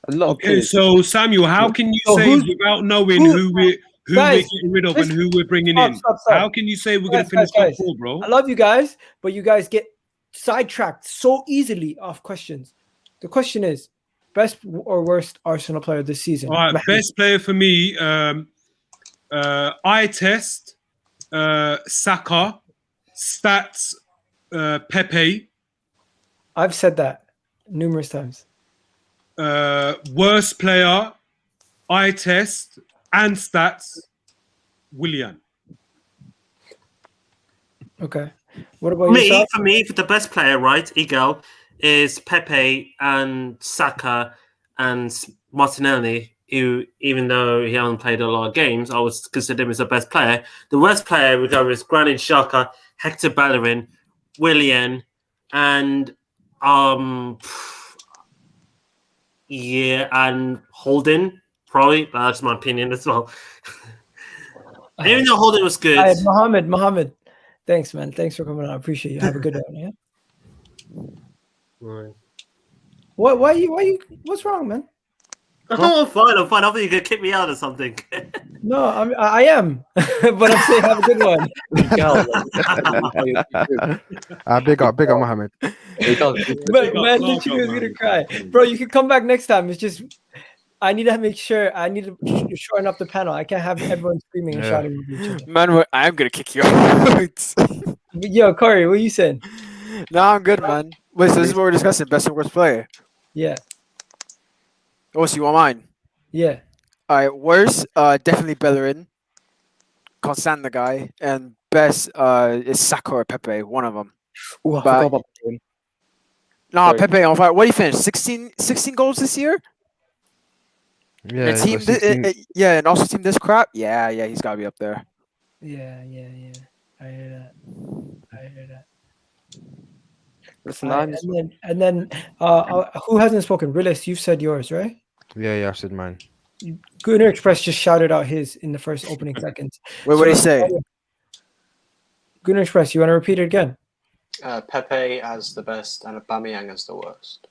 S2: A lot of
S6: Okay,
S2: players.
S6: so Samuel, how can you
S1: So
S6: say
S1: who's-
S6: without knowing who
S1: Guys,
S6: we're getting rid of and who we're bringing in.
S1: Stop.
S6: How can you say we're going to finish top 4, bro?
S1: I love you guys, but you guys get sidetracked so easily off questions. The question is, best or worst Arsenal player this season?
S6: All right, best player for me, eye test, Saka, stats, Pepe.
S1: I've said that numerous times.
S6: Worst player, eye test and stats, Willian.
S1: Okay. What about yourself?
S16: For me, for the best player, right, Eagle, is Pepe and Saka and Martinelli, who, even though he hasn't played a lot of games, I would consider him as the best player. The worst player would go with Granit Xhaka, Hector Bellerin, Willian, and and Holden, probably. But that's my opinion as well. Even though Holden was good.
S1: Mohammed. Thanks, man. Thanks for coming on. I appreciate you. Have a good one, yeah?
S3: Right.
S1: Why you what's wrong, man?
S16: Oh, I'm fine. I thought you could kick me out or something.
S1: No, I am. But I'm saying have a good one.
S4: Big up Mohammed.
S1: Man, literally was gonna cry. Bro, you can come back next time. It's just I need to make sure I need to shorten up the panel. I can't have everyone screaming and shouting with each other.
S19: Man, I'm gonna kick you out.
S1: Yo, Corey, what you saying?
S19: No, I'm good, man. Wait, so this is what we're discussing, best and worst player.
S1: Yeah.
S19: Oh, so you want mine?
S1: Yeah.
S19: All right, worst, definitely Bellerin. Can't stand the guy. And best is Saka or Pepe, one of them.
S2: Ooh, I forgot about him.
S19: No, Pepe on fire. What do you finish? 16 goals this year?
S4: Yeah,
S19: and team, and also team this crap. Yeah, he's got to be up there.
S1: Yeah. I hear that.
S2: Listen,
S1: and then who hasn't spoken? Willis, you've said yours, right?
S4: Yeah, I said mine.
S1: Gunnar Express just shouted out his in the first opening seconds.
S19: Wait, what did he say?
S1: Gunnar Express, you want to repeat it again?
S5: Pepe as the best and Aubameyang as the worst.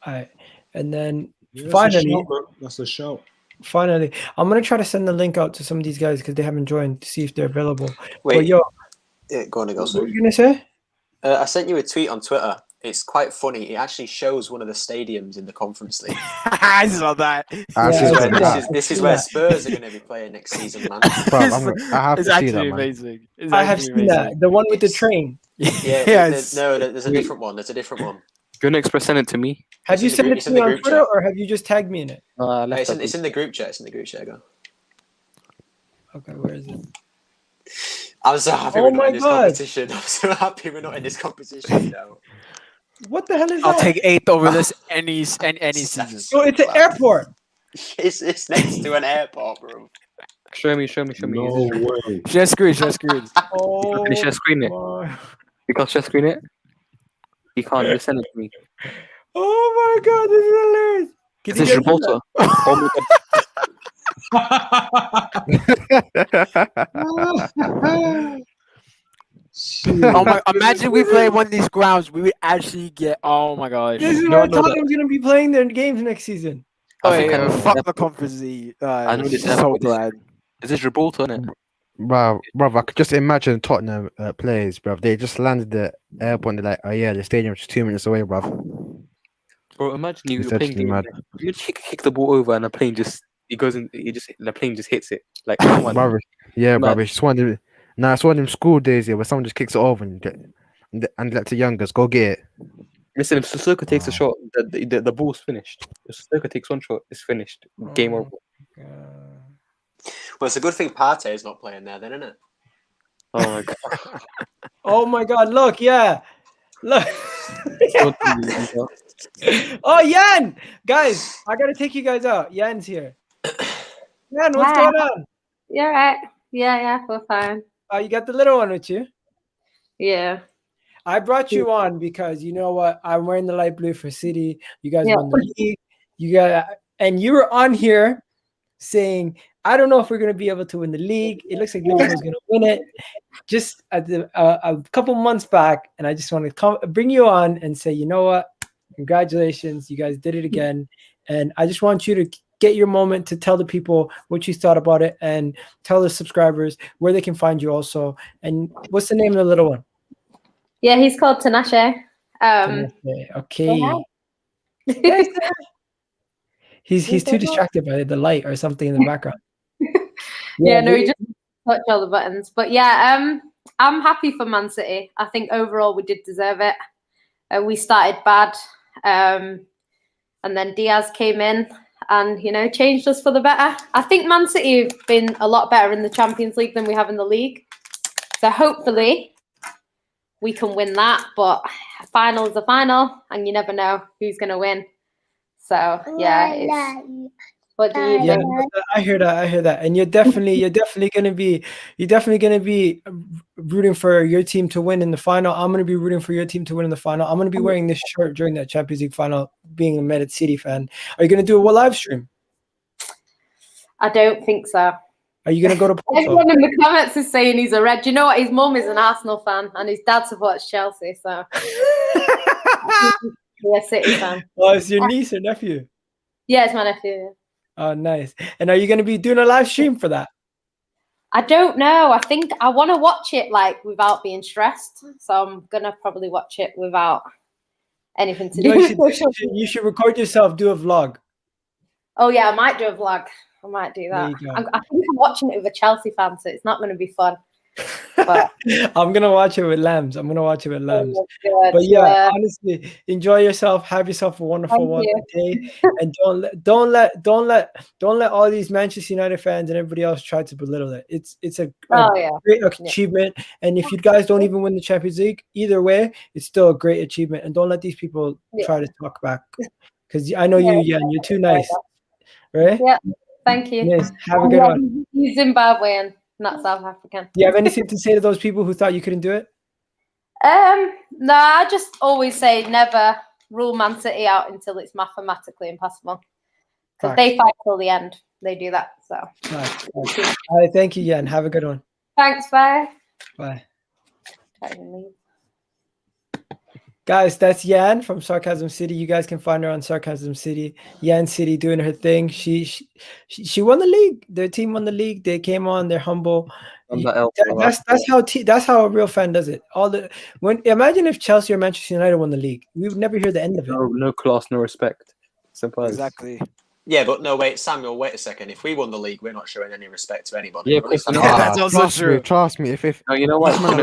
S1: All right, and then
S6: Yeah,
S1: finally,
S6: that's a shout.
S1: Finally, I'm gonna try to send the link out to some of these guys because they haven't joined to see if they're available.
S5: Wait,
S1: but yo,
S5: go on,
S1: what were you gonna say?
S5: I sent you a tweet on Twitter. It's quite funny. It actually shows one of the stadiums in the Conference League.
S19: I saw that.
S5: This is where Spurs are going to be playing next season, man.
S19: It's actually amazing.
S1: I have seen that. The one with the train.
S5: Yeah.
S19: Yes.
S5: There's a different one. There's a different one.
S2: Gonna Express send it to me.
S1: Have you sent it to me on Twitter or have you just tagged me in it?
S5: It's in the group chat. It's in the group chat. Go.
S1: Okay, where is it?
S5: I'm so happy we're not in this competition. I'm so happy we're not in this competition now.
S1: What the hell is that?
S19: I'll take 8th over this any season.
S1: So it's an airport.
S5: It's next to an airport, bro.
S2: Show me.
S6: No way.
S19: Share screen.
S2: Can you share screen it? You can't share screen it? You can't. Just send it to me.
S1: Oh my god, this is hilarious.
S2: Is this Gibraltar? Oh my god.
S19: Oh my! Imagine we play one of these grounds, we would actually get. Oh my gosh!
S1: This is where Tottenham's gonna be playing their games next season.
S19: Fuck the Conference League.
S2: I know this.
S19: So glad.
S2: Is this Gibraltar, isn't it?
S4: Bro, I could just imagine Tottenham players, bro. They just landed the airport and they're like, oh yeah, the stadium's just 2 minutes away, bro.
S2: Bro, imagine you're
S4: It's
S2: playing
S4: actually
S2: game,
S4: mad.
S2: you kick the ball over and the plane just the plane just hits it. Like come on.
S4: Brother, yeah, bro. It's one of them. Nah, it's one of them school days here where someone just kicks it over and let the youngers go get it.
S2: Listen, if Sissoko takes a shot, the ball's finished. If Sissoko takes one shot, it's finished. Game over.
S5: Well, it's a good thing Partey is not playing there, then, isn't it?
S2: Oh my god.
S1: Oh my god! Look, yeah, look. Oh, Yan! Guys, I gotta take you guys out. Yan's here. Yan, what's going on?
S20: You're right. Yeah, we're fine.
S1: Oh, you got the little one with you?
S20: Yeah.
S1: I brought you on because you know what? I'm wearing the light blue for City. You guys won the league. And you were on here saying, I don't know if we're going to be able to win the league. It looks like Liverpool's going to win it. Just at a couple months back, and I just want to bring you on and say, you know what? Congratulations, you guys did it again. And I just want you to get your moment to tell the people what you thought about it, and tell the subscribers where they can find you also. And what's the name of the little one?
S20: Yeah, he's called Tinashe.
S1: Okay.
S20: Yeah.
S1: He's too distracted by the light or something in the background.
S20: Yeah, no, he just touched all the buttons. But yeah, I'm happy for Man City. I think overall we did deserve it. We started bad, and then Diaz came in and, you know, changed us for the better. I think Man City have been a lot better in the Champions League than we have in the league. So hopefully we can win that. But final is a final, and you never know who's going to win. So yeah, what do you think?
S1: Yeah, I hear that, and you're definitely gonna be rooting for your team to win in the final. I'm gonna be rooting for your team to win in the final. I'm gonna be wearing this shirt during that Champions League final, being a Man City fan. Are you gonna do a live stream?
S20: I don't think so.
S1: Are you gonna go to Porto?
S20: Everyone in the comments is saying he's a red. Do you know what? His mum is an Arsenal fan, and his dad supports Chelsea. So he's a City fan.
S1: Oh, it's your niece or nephew?
S20: Yeah, it's my nephew.
S1: Oh, nice. And are you going to be doing a live stream for that?
S20: I don't know. I think I want to watch it like without being stressed. So I'm going to probably watch it without anything to do with
S1: you should record yourself, do a vlog.
S20: Oh, yeah, I might do a vlog. I might do that. I think I'm watching it with a Chelsea fan, so it's not going to be fun. But
S1: I'm gonna watch it with Lambs. But yeah, honestly, enjoy yourself. Have yourself a wonderful day, and don't let all these Manchester United fans and everybody else try to belittle it. It's a great achievement, and if you guys don't even win the Champions League, either way, it's still a great achievement. And don't let these people try to talk back, because I know you're too nice, right?
S20: Yeah, thank you.
S1: Yes, have a good one.
S20: He's Zimbabwean, not South African.
S1: Do you have anything to say to those people who thought you couldn't do it?
S20: No, I just always say never rule Man City out until it's mathematically impossible. Because they fight till the end. They do that. So.
S1: Nice. All right, thank you, Jan. Have a good one.
S20: Thanks. Bye.
S1: Bye. Guys, that's Yan from Sarcasm City. You guys can find her on Sarcasm City. Yan City doing her thing. She won the league. Their team won the league. They came on. They're humble. That's how a real fan does it. Imagine if Chelsea or Manchester United won the league. We would never hear the end of it.
S2: No class, no respect. Simple as.
S19: Exactly.
S5: Yeah, but no, wait, Samuel, wait a second. If we won the league, we're not showing any respect to anybody.
S2: Yeah,
S19: that's also true.
S4: Trust me. If
S2: no, you know what?
S5: When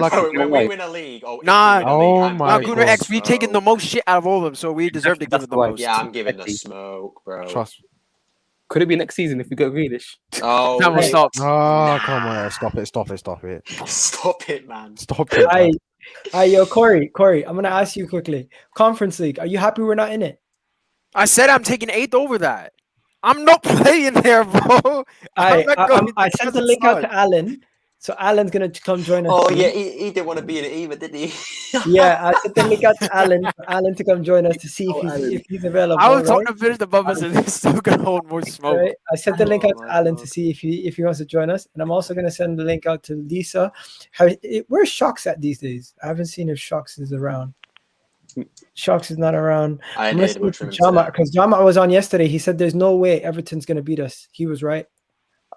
S5: we win a league,
S19: Gunnar X, we taking the most shit out of all of them, so we deserve to give it the most.
S5: Yeah, I'm giving the smoke, bro.
S4: Trust me.
S2: Could it be next season if we go Grealish?
S5: Oh,
S19: that will stop.
S4: Oh, come on, stop it.
S5: Stop it, man.
S4: Stop it.
S1: Yo, Corey, I'm gonna ask you quickly. Conference League, are you happy we're not in it?
S19: I said I'm taking 8th over that. I'm not playing there, bro.
S1: I sent the link out to Alan, so Alan's gonna come join us.
S5: Oh yeah, he didn't want to be in it either, did he?
S1: Yeah, I sent the link out to Alan for Alan to come join us to see if he's available.
S19: I was talking to finish the bubbles and he's still gonna hold more smoke.
S1: Right? I sent the link out to Alan to see if he wants to join us, and I'm also gonna send the link out to Lisa. Where's Shocks at these days? I haven't seen if Shocks is around. Shocks is not around. I'm listening to Jama, because Jama was on yesterday. He said there's no way Everton's gonna beat us. He was right.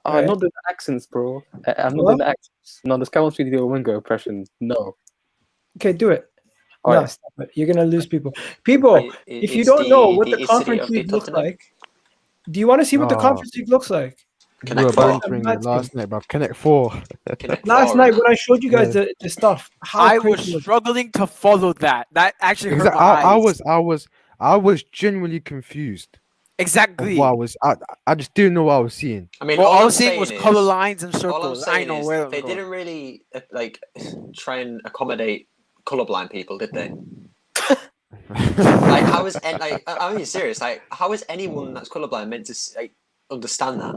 S2: I'm not doing the accents, bro. I'm not doing the accents. No, this guy wants me to do a Wingo impression. No.
S1: Okay, do it.
S2: All
S1: no,
S2: right.
S1: stop it. You're gonna lose people. If you don't know what the Conference League looks like, do you want to see what the Conference League looks like?
S4: Connect 4. Last night, bro. Connect 4.
S1: Last night when I showed you guys the stuff,
S19: I was struggling to follow that. That actually hurt my eyes.
S4: I was genuinely confused.
S19: Exactly.
S4: I just didn't know what I was seeing.
S5: I mean,
S19: all I was seeing was color lines and circles.
S5: All I'm saying
S19: I know where
S5: they didn't really try and accommodate colorblind people, did they? How is I'm being serious. How is anyone that's colorblind meant to understand that?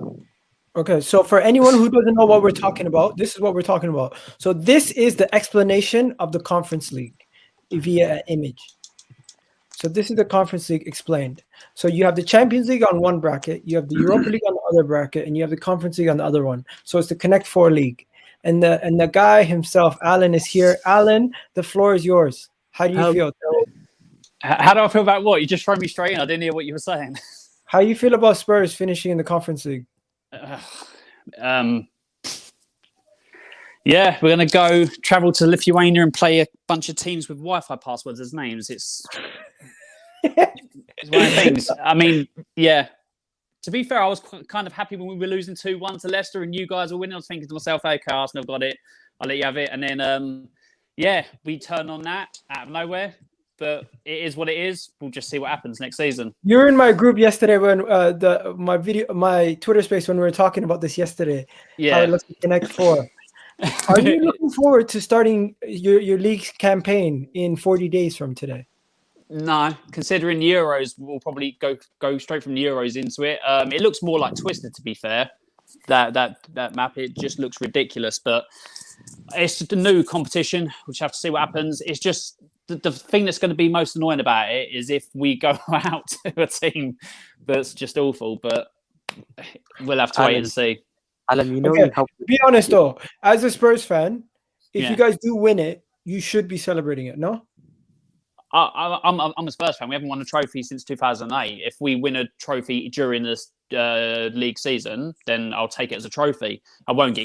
S1: Okay, so for anyone who doesn't know what we're talking about, this is what we're talking about. So this is the explanation of the Conference League via an image. So this is the Conference League explained. So you have the Champions League on one bracket, you have the Europa League on the other bracket, and you have the Conference League on the other one. So it's the Connect 4 League. And the guy himself, Alan, is here. Alan, the floor is yours. How do you feel?
S21: How do I feel about what? You just throw me straight in. I didn't hear what you were saying.
S1: How you feel about Spurs finishing in the Conference League?
S21: Yeah, we're going to travel to Lithuania and play a bunch of teams with Wi-Fi passwords as names. It's one of the things. I mean, yeah. To be fair, I was kind of happy when we were losing 2-1 to Leicester and you guys were winning. I was thinking to myself, okay, Arsenal got it. I'll let you have it. And then, we turn on that out of nowhere. But it is what it is. We'll just see what happens next season.
S1: You were in my group yesterday when my Twitter space when we were talking about this yesterday.
S21: Yeah.
S1: How it looks to Connect 4. Are you looking forward to starting your league campaign in 40 days from today?
S21: No, considering Euros, we'll probably go straight from the Euros into it. It looks more like Twisted, to be fair. That map, it just looks ridiculous. But it's the new competition. We'll just have to see what happens. It's just the thing that's going to be most annoying about it is if we go out to a team that's just awful. But we'll have to wait and see.
S2: Alan, you know,
S1: be honest though, as a Spurs fan, if you guys do win it, you should be celebrating it. No,
S21: I'm a Spurs fan. We haven't won a trophy since 2008. If we win a trophy during this league season, then I'll take it as a trophy. I won't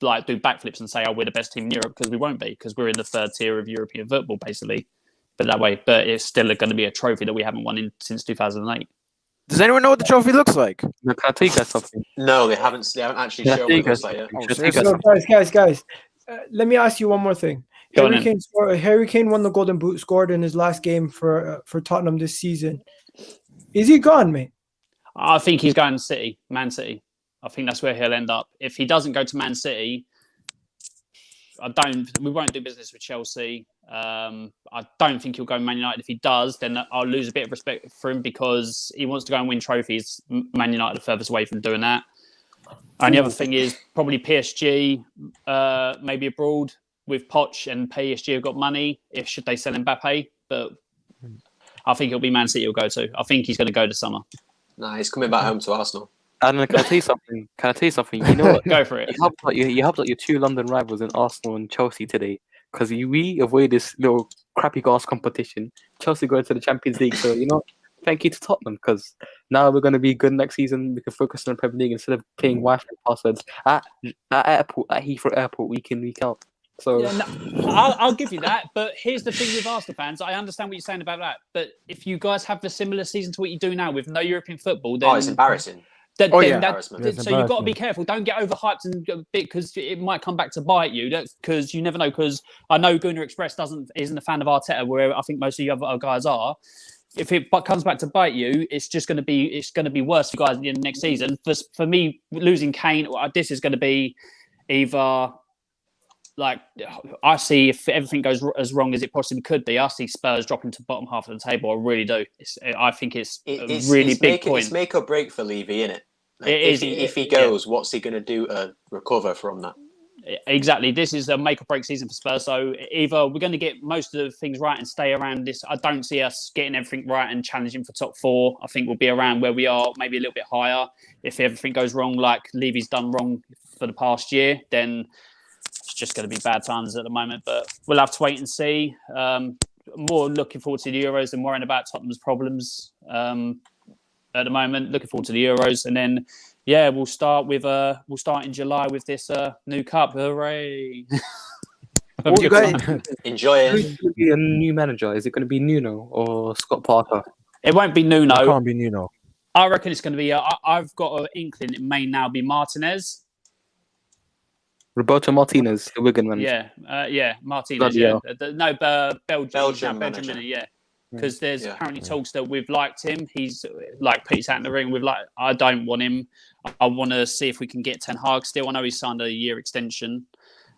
S21: like do backflips and say, "Oh, we're the best team in Europe," because we won't be, because we're in the third tier of European football, basically. But that way, it's still going to be a trophy that we haven't won since 2008.
S19: Does anyone know what the trophy looks like?
S2: No, can I tell you guys something?
S5: No, they haven't actually shown what it looks like yet.
S1: So, guys, let me ask you one more thing. Harry Kane won the Golden Boot, scored in his last game for Tottenham this season. Is he gone, mate?
S21: I think he's going to Man City. I think that's where he'll end up. If he doesn't go to Man City, we won't do business with Chelsea. I don't think he'll go Man United. If he does, then I'll lose a bit of respect for him because he wants to go and win trophies. Man United are furthest away from doing that. And the other thing is probably PSG, maybe abroad with Poch, and PSG have got money. Should they sell Mbappe? But I think it'll be Man City he'll go to. I think he's going to go this summer.
S5: Nah, he's coming back home to Arsenal.
S2: Can I tell you something? You know what?
S21: Go for it.
S2: You helped out your two London rivals in Arsenal and Chelsea today, because we avoid this little crappy gas competition. Chelsea going to the Champions League, so thank you to Tottenham, because now we're going to be good next season. We can focus on the Premier League instead of playing Wi-Fi passwords at Heathrow Airport week in, week out. So
S21: I'll give you that, but here's the thing with Arsenal fans. I understand what you're saying about that, but if you guys have a similar season to what you do now with no European football, then
S5: it's embarrassing.
S21: So you've got to be careful. Don't get overhyped and because it might come back to bite you. Because you never know. Because I know Gunnar Express isn't a fan of Arteta, where I think most of you other guys are. If it comes back to bite you, it's going to be worse for you guys in the next season. For me, losing Kane, this is going to be either. Like, I see if everything goes as wrong as it possibly could be, I see Spurs dropping to bottom half of the table. I really do. I think it's a really big point.
S5: It's make or break for Levy, isn't it? Like,
S21: it is.
S5: If he goes, what's he going to do to recover from that?
S21: Exactly. This is a make or break season for Spurs. So either we're going to get most of the things right and stay around this. I don't see us getting everything right and challenging for top 4. I think we'll be around where we are, maybe a little bit higher. If everything goes wrong, like Levy's done wrong for the past year, then it's just going to be bad times at the moment, but we'll have to wait and see. More looking forward to the Euros than worrying about Tottenham's problems at the moment. Looking forward to the Euros, and then we'll start in July with this new cup. Hooray!
S5: Enjoy it.
S2: Who's going to be a new manager? Is it going to be Nuno or Scott Parker?
S21: It won't be Nuno.
S4: It can't be Nuno.
S21: I reckon it's going to be. I've got an inkling it may now be Martinez.
S2: Roberto Martinez, the Wigan manager.
S21: Martinez. Belgium manager. Yeah, because there's apparently talks that we've liked him. He's put his hat in the ring. I don't want him. I want to see if we can get Ten Hag still. I know he's signed a year extension,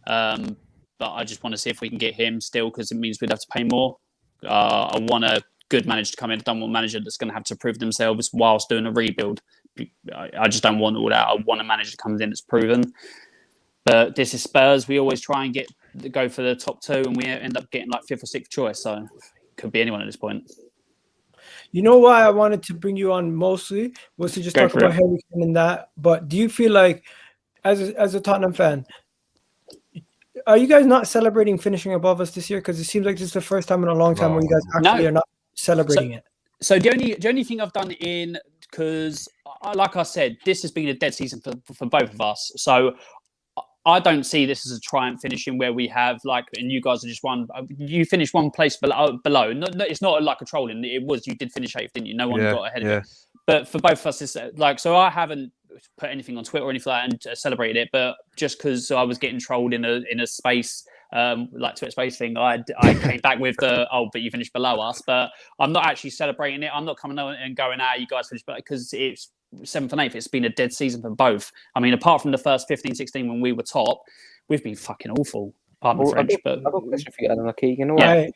S21: but I just want to see if we can get him still, because it means we'd have to pay more. I want a good manager to come in. I don't want a manager that's going to have to prove themselves whilst doing a rebuild. I just don't want all that. I want a manager to come in that's proven. But this is Spurs. We always try and go for the top 2, and we end up getting like 5th or 6th choice. So it could be anyone at this point.
S1: You know why I wanted to bring you on mostly was to just talk about Harry Kane and that. But do you feel like, as a Tottenham fan, are you guys not celebrating finishing above us this year? Because it seems like this is the first time in a long time where you guys actually are not celebrating it.
S21: So the only thing I've done because, like I said, this has been a dead season for both of us. So I don't see this as a triumph finishing where we have and you guys are just you finished one place below. No, it's not like a trolling. It was, you did finish 8th, didn't you? No one got ahead of it. But for both of us, it's so I haven't put anything on Twitter or anything like that and celebrated it. But just because I was getting trolled in a space, Twitter space thing, I came back with but you finished below us. But I'm not actually celebrating it. I'm not coming out and going, you guys finished below, because it's 7th and 8th. It's been a dead season for both. I mean, apart from the first 15-16 when we were top, we've been fucking awful. Pardon the French, but
S2: I've got a question for you, Alan. Okay, you know
S1: what?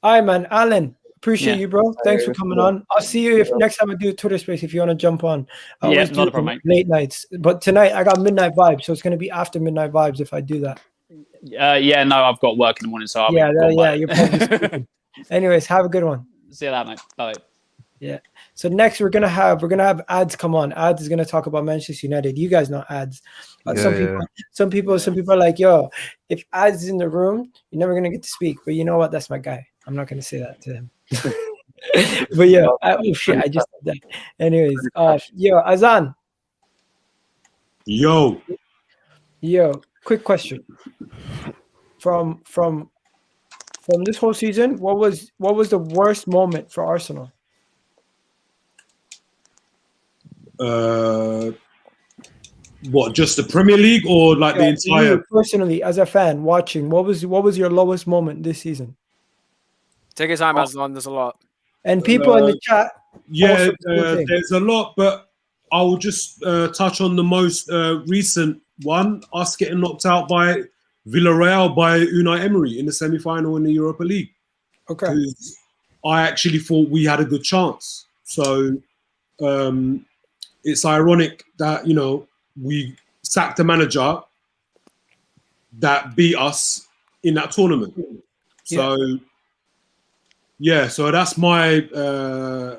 S1: Hi, man, Alan. Appreciate you, bro. Thanks for coming on. I'll see you next time I do a Twitter space if you want to jump on. I always do
S21: not a problem, mate.
S1: Late nights, but tonight I got midnight vibes, so it's going to be after midnight vibes if I do that.
S21: No, I've got work in the morning, so I'll
S1: you're probably sleeping. Anyways, have a good one.
S21: See you later, mate. Bye.
S1: Yeah. So next we're gonna have Ads come on. Ads is gonna talk about Manchester United. You guys know Ads. Some people are like, yo, if Ads is in the room, you're never gonna get to speak. But you know what? That's my guy. I'm not gonna say that to him. But yeah, I just said that. Anyways, Azan.
S6: Yo,
S1: quick question. From this whole season, what was the worst moment for Arsenal?
S6: What, just the Premier League or the entire?
S1: You personally, as a fan watching, what was your lowest moment this season?
S19: Take your time, Aslan. There's a lot.
S1: And people in the chat.
S6: Yeah, there's a lot, but I will just touch on the most recent one: us getting knocked out by Villarreal by Unai Emery in the semi-final in the Europa League.
S1: Okay.
S6: Because I actually thought we had a good chance. So it's ironic that we sacked a manager that beat us in that tournament. So so that's my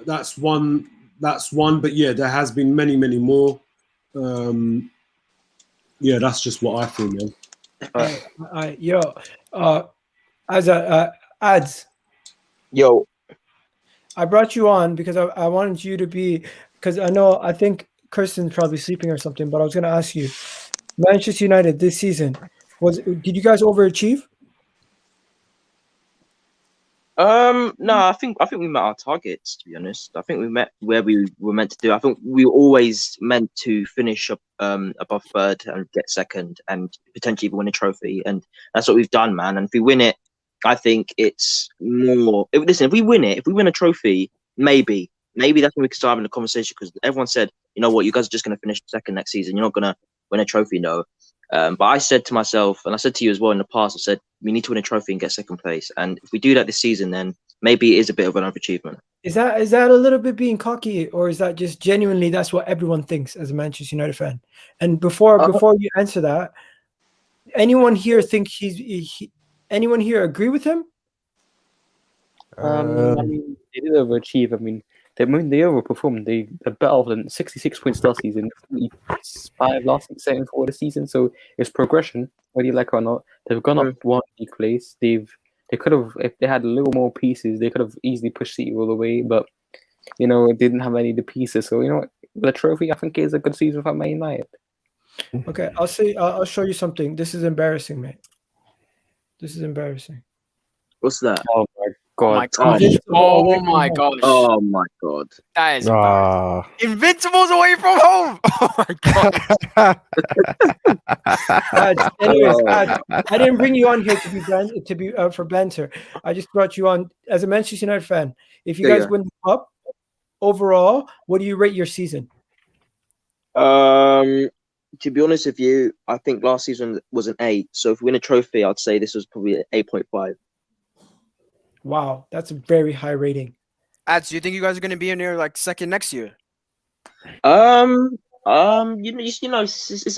S6: that's one. But yeah, there has been many more. That's just what I feel, man.
S1: Ads.
S2: Yo,
S1: I brought you on because I wanted you to be, because I think Kirsten's probably sleeping or something, but I was going to ask you, Manchester United this season, did you guys overachieve?
S11: No, I think we met our targets, to be honest. I think we met where we were meant to do. I think we were always meant to finish up above third and get second and potentially even win a trophy. And that's what we've done, man. And if we win it, I think it's more. If we win a trophy, maybe that's when we can start having a conversation, because everyone said, you know what, you guys are just going to finish second next season. You're not going to win a trophy, no. But I said to myself, and I said to you as well in the past, I said, we need to win a trophy and get second place. And if we do that this season, then maybe it is a bit of an overachievement.
S1: Is that a little bit being cocky, or is that just genuinely that's what everyone thinks as a Manchester United fan? And before you answer that, anyone here think anyone here agree with him?
S2: I mean, they did overachieve. I mean, they overperformed. They're better than 66 points last season, 5 last season, for the season. So it's progression, whether you like it or not. They've gone up one league place. They could have, if they had a little more pieces, they could have easily pushed City all the way. But it didn't have any of the pieces. So what, the trophy, I think, is a good season for Man United.
S1: Okay, I'll show you something. This is embarrassing, mate. This is embarrassing.
S11: What's that?
S2: Oh my god!
S19: Oh my gosh!
S11: Oh my god!
S19: That is Invincibles away from home. Oh my god!
S1: Anyways, I didn't bring you on here to be for banter. I just brought you on as a Manchester United fan. If you guys win the cup overall, what do you rate your season?
S11: To be honest with you, I think last season was an 8. So if we win a trophy, I'd say this was probably an 8.5.
S1: Wow, that's a very high rating.
S19: Ads, do you think you guys are going to be in there second next year?
S11: It's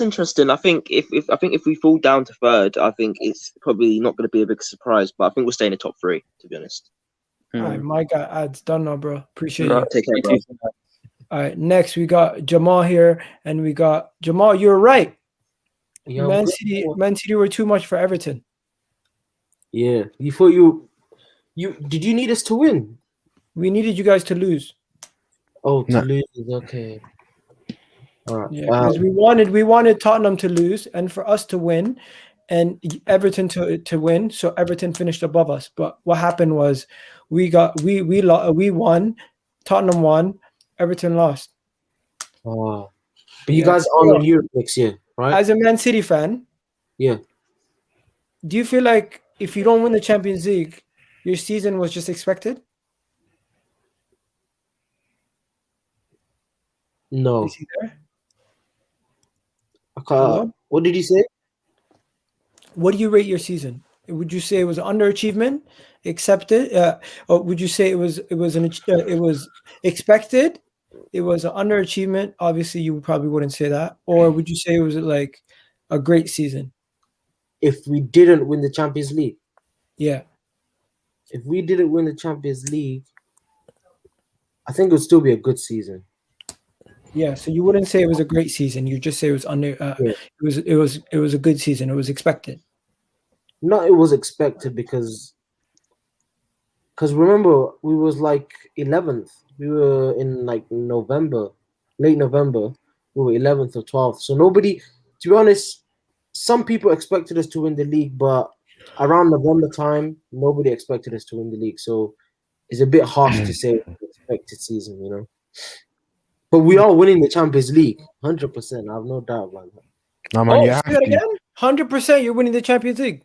S11: interesting. I think if we fall down to third, I think it's probably not going to be a big surprise. But I think we'll stay in the top 3, to be honest.
S1: All right, my guy, Ads, done now, bro. Appreciate you.
S11: Take care, bro.
S1: All right, next we got Jamal here, and we got Jamal. You're right. Man City were too much for Everton.
S22: Yeah, you thought you did you need us to win?
S1: We needed you guys to lose.
S13: Oh, to
S4: No.
S13: lose. Okay. All right.
S1: Yeah, because we wanted Tottenham to lose and for us to win, and Everton to win. So Everton finished above us. But what happened was we won, Tottenham won, Everton lost.
S13: Oh. But you guys are in Europe next year, right?
S1: As a Man City fan,
S13: Yeah.
S1: do you feel like if you don't win the Champions League, your season was just expected?
S13: No.
S1: Is he there?
S13: Hello? What did you say?
S1: What do you rate your season? Would you say it was underachievement, accepted, or would you say it was expected? It was an underachievement. Obviously, you probably wouldn't say that. Or would you say it was like a great season?
S13: If we didn't win the Champions League.
S1: Yeah.
S13: If we didn't win the Champions League, I think it would still be a good season.
S1: Yeah. So you wouldn't say it was a great season. You just say it was it was a good season. It was expected.
S13: No, it was expected because remember we was like 11th. We were in like November, late November. We were 11th or 12th. So nobody, to be honest, some people expected us to win the league, but around November time, nobody expected us to win the league. So it's a bit harsh to say expected season, you know. But we are winning the Champions League, 100%. I have no doubt about that.
S4: No, man, you
S1: say
S4: have
S1: that
S4: to.
S1: again? 100%. You're winning the Champions League.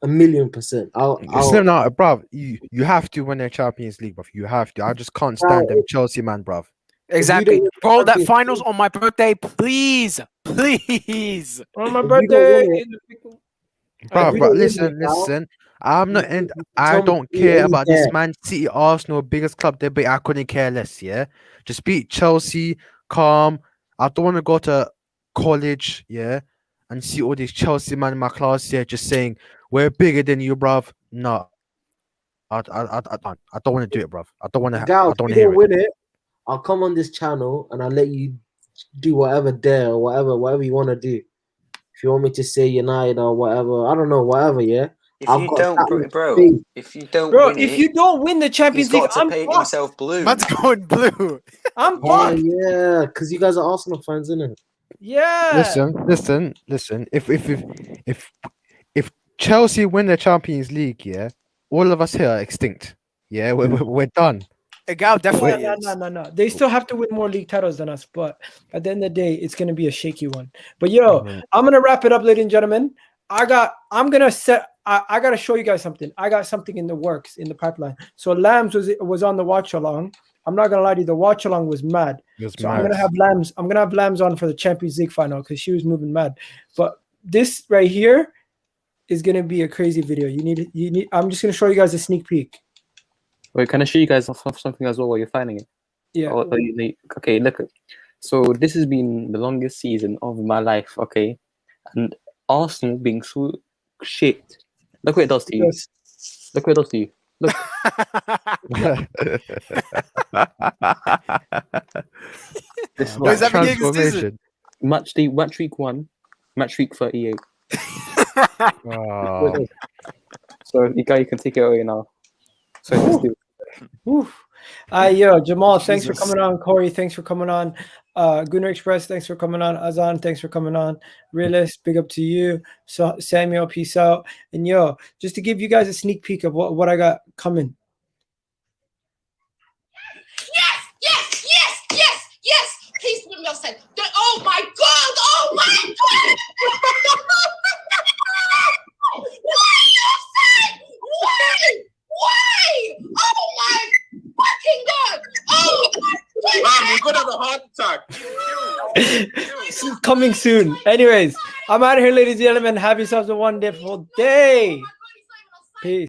S13: 1,000,000%.
S4: Listen, no, bruv, you have to win the Champions League, bruv. You have to. I just can't stand them Chelsea, man, bruv.
S19: Exactly. Bro, that finals on my birthday, please. Please.
S1: On my birthday.
S4: Bruv, listen. I'm not in. I don't care about this Man City, Arsenal, biggest club debate. I couldn't care less. Yeah, just beat Chelsea, calm. I don't want to go to college, yeah, and see all these Chelsea man in my class here just saying we're bigger than you, bruv. No, I don't want to do it, bruv. I don't want to. I
S13: Gal,
S4: don't want
S13: if
S4: to
S13: you
S4: hear
S13: don't
S4: it.
S13: win it, I'll come on this channel and I'll let you do whatever dare or whatever you want to do. If you want me to say United or whatever, I don't know, whatever, yeah.
S5: If you don't win
S1: the Champions
S5: he's
S1: League,
S5: got to
S1: I'm
S5: paint
S1: fucked.
S5: himself blue.
S19: Man's going blue.
S1: I'm
S13: Oh
S1: fucked.
S13: yeah, because you guys are Arsenal fans, innit?
S1: Yeah.
S4: Listen. If Chelsea win the Champions League, yeah, all of us here are extinct. Yeah, we're done.
S19: Gal definitely
S1: No. They still have to win more league titles than us, but at the end of the day, it's gonna be a shaky one. But I'm gonna wrap it up, ladies and gentlemen. I gotta show you guys something. I got something in the works, in the pipeline. So Lambs was on the watch along. I'm not gonna lie to you, the watch along was mad. I'm gonna have Lambs on for the Champions League final because she was moving mad. But this right here is gonna be a crazy video. I'm just gonna show you guys a sneak peek.
S2: Wait, can I show you guys something as well while you're finding it?
S1: Yeah.
S2: Okay, look. So this has been the longest season of my life, okay? And Arsenal being so shit. Look what it does to you.
S1: Yes.
S2: Look what it does to you. Look. This
S19: What is that beginning of the season?
S2: Match week 1, match week 38.
S4: Oh.
S2: So you can take it away now. So let's do
S1: it. Jamal, thanks for coming on. Corey, thanks for coming on. Gunnar Express, thanks for coming on. Azan, thanks for coming on. Realist, big up to you. So Samuel, peace out. And just to give you guys a sneak peek of what I got coming.
S14: Yes. Please put me offside. Oh my God! Oh my God! Why are you offside? Why? Oh my fucking God! Oh my God!
S23: You're gonna have a heart attack.
S1: Coming soon. Anyways, I'm out of here, ladies and gentlemen. Have yourselves a wonderful day. Peace.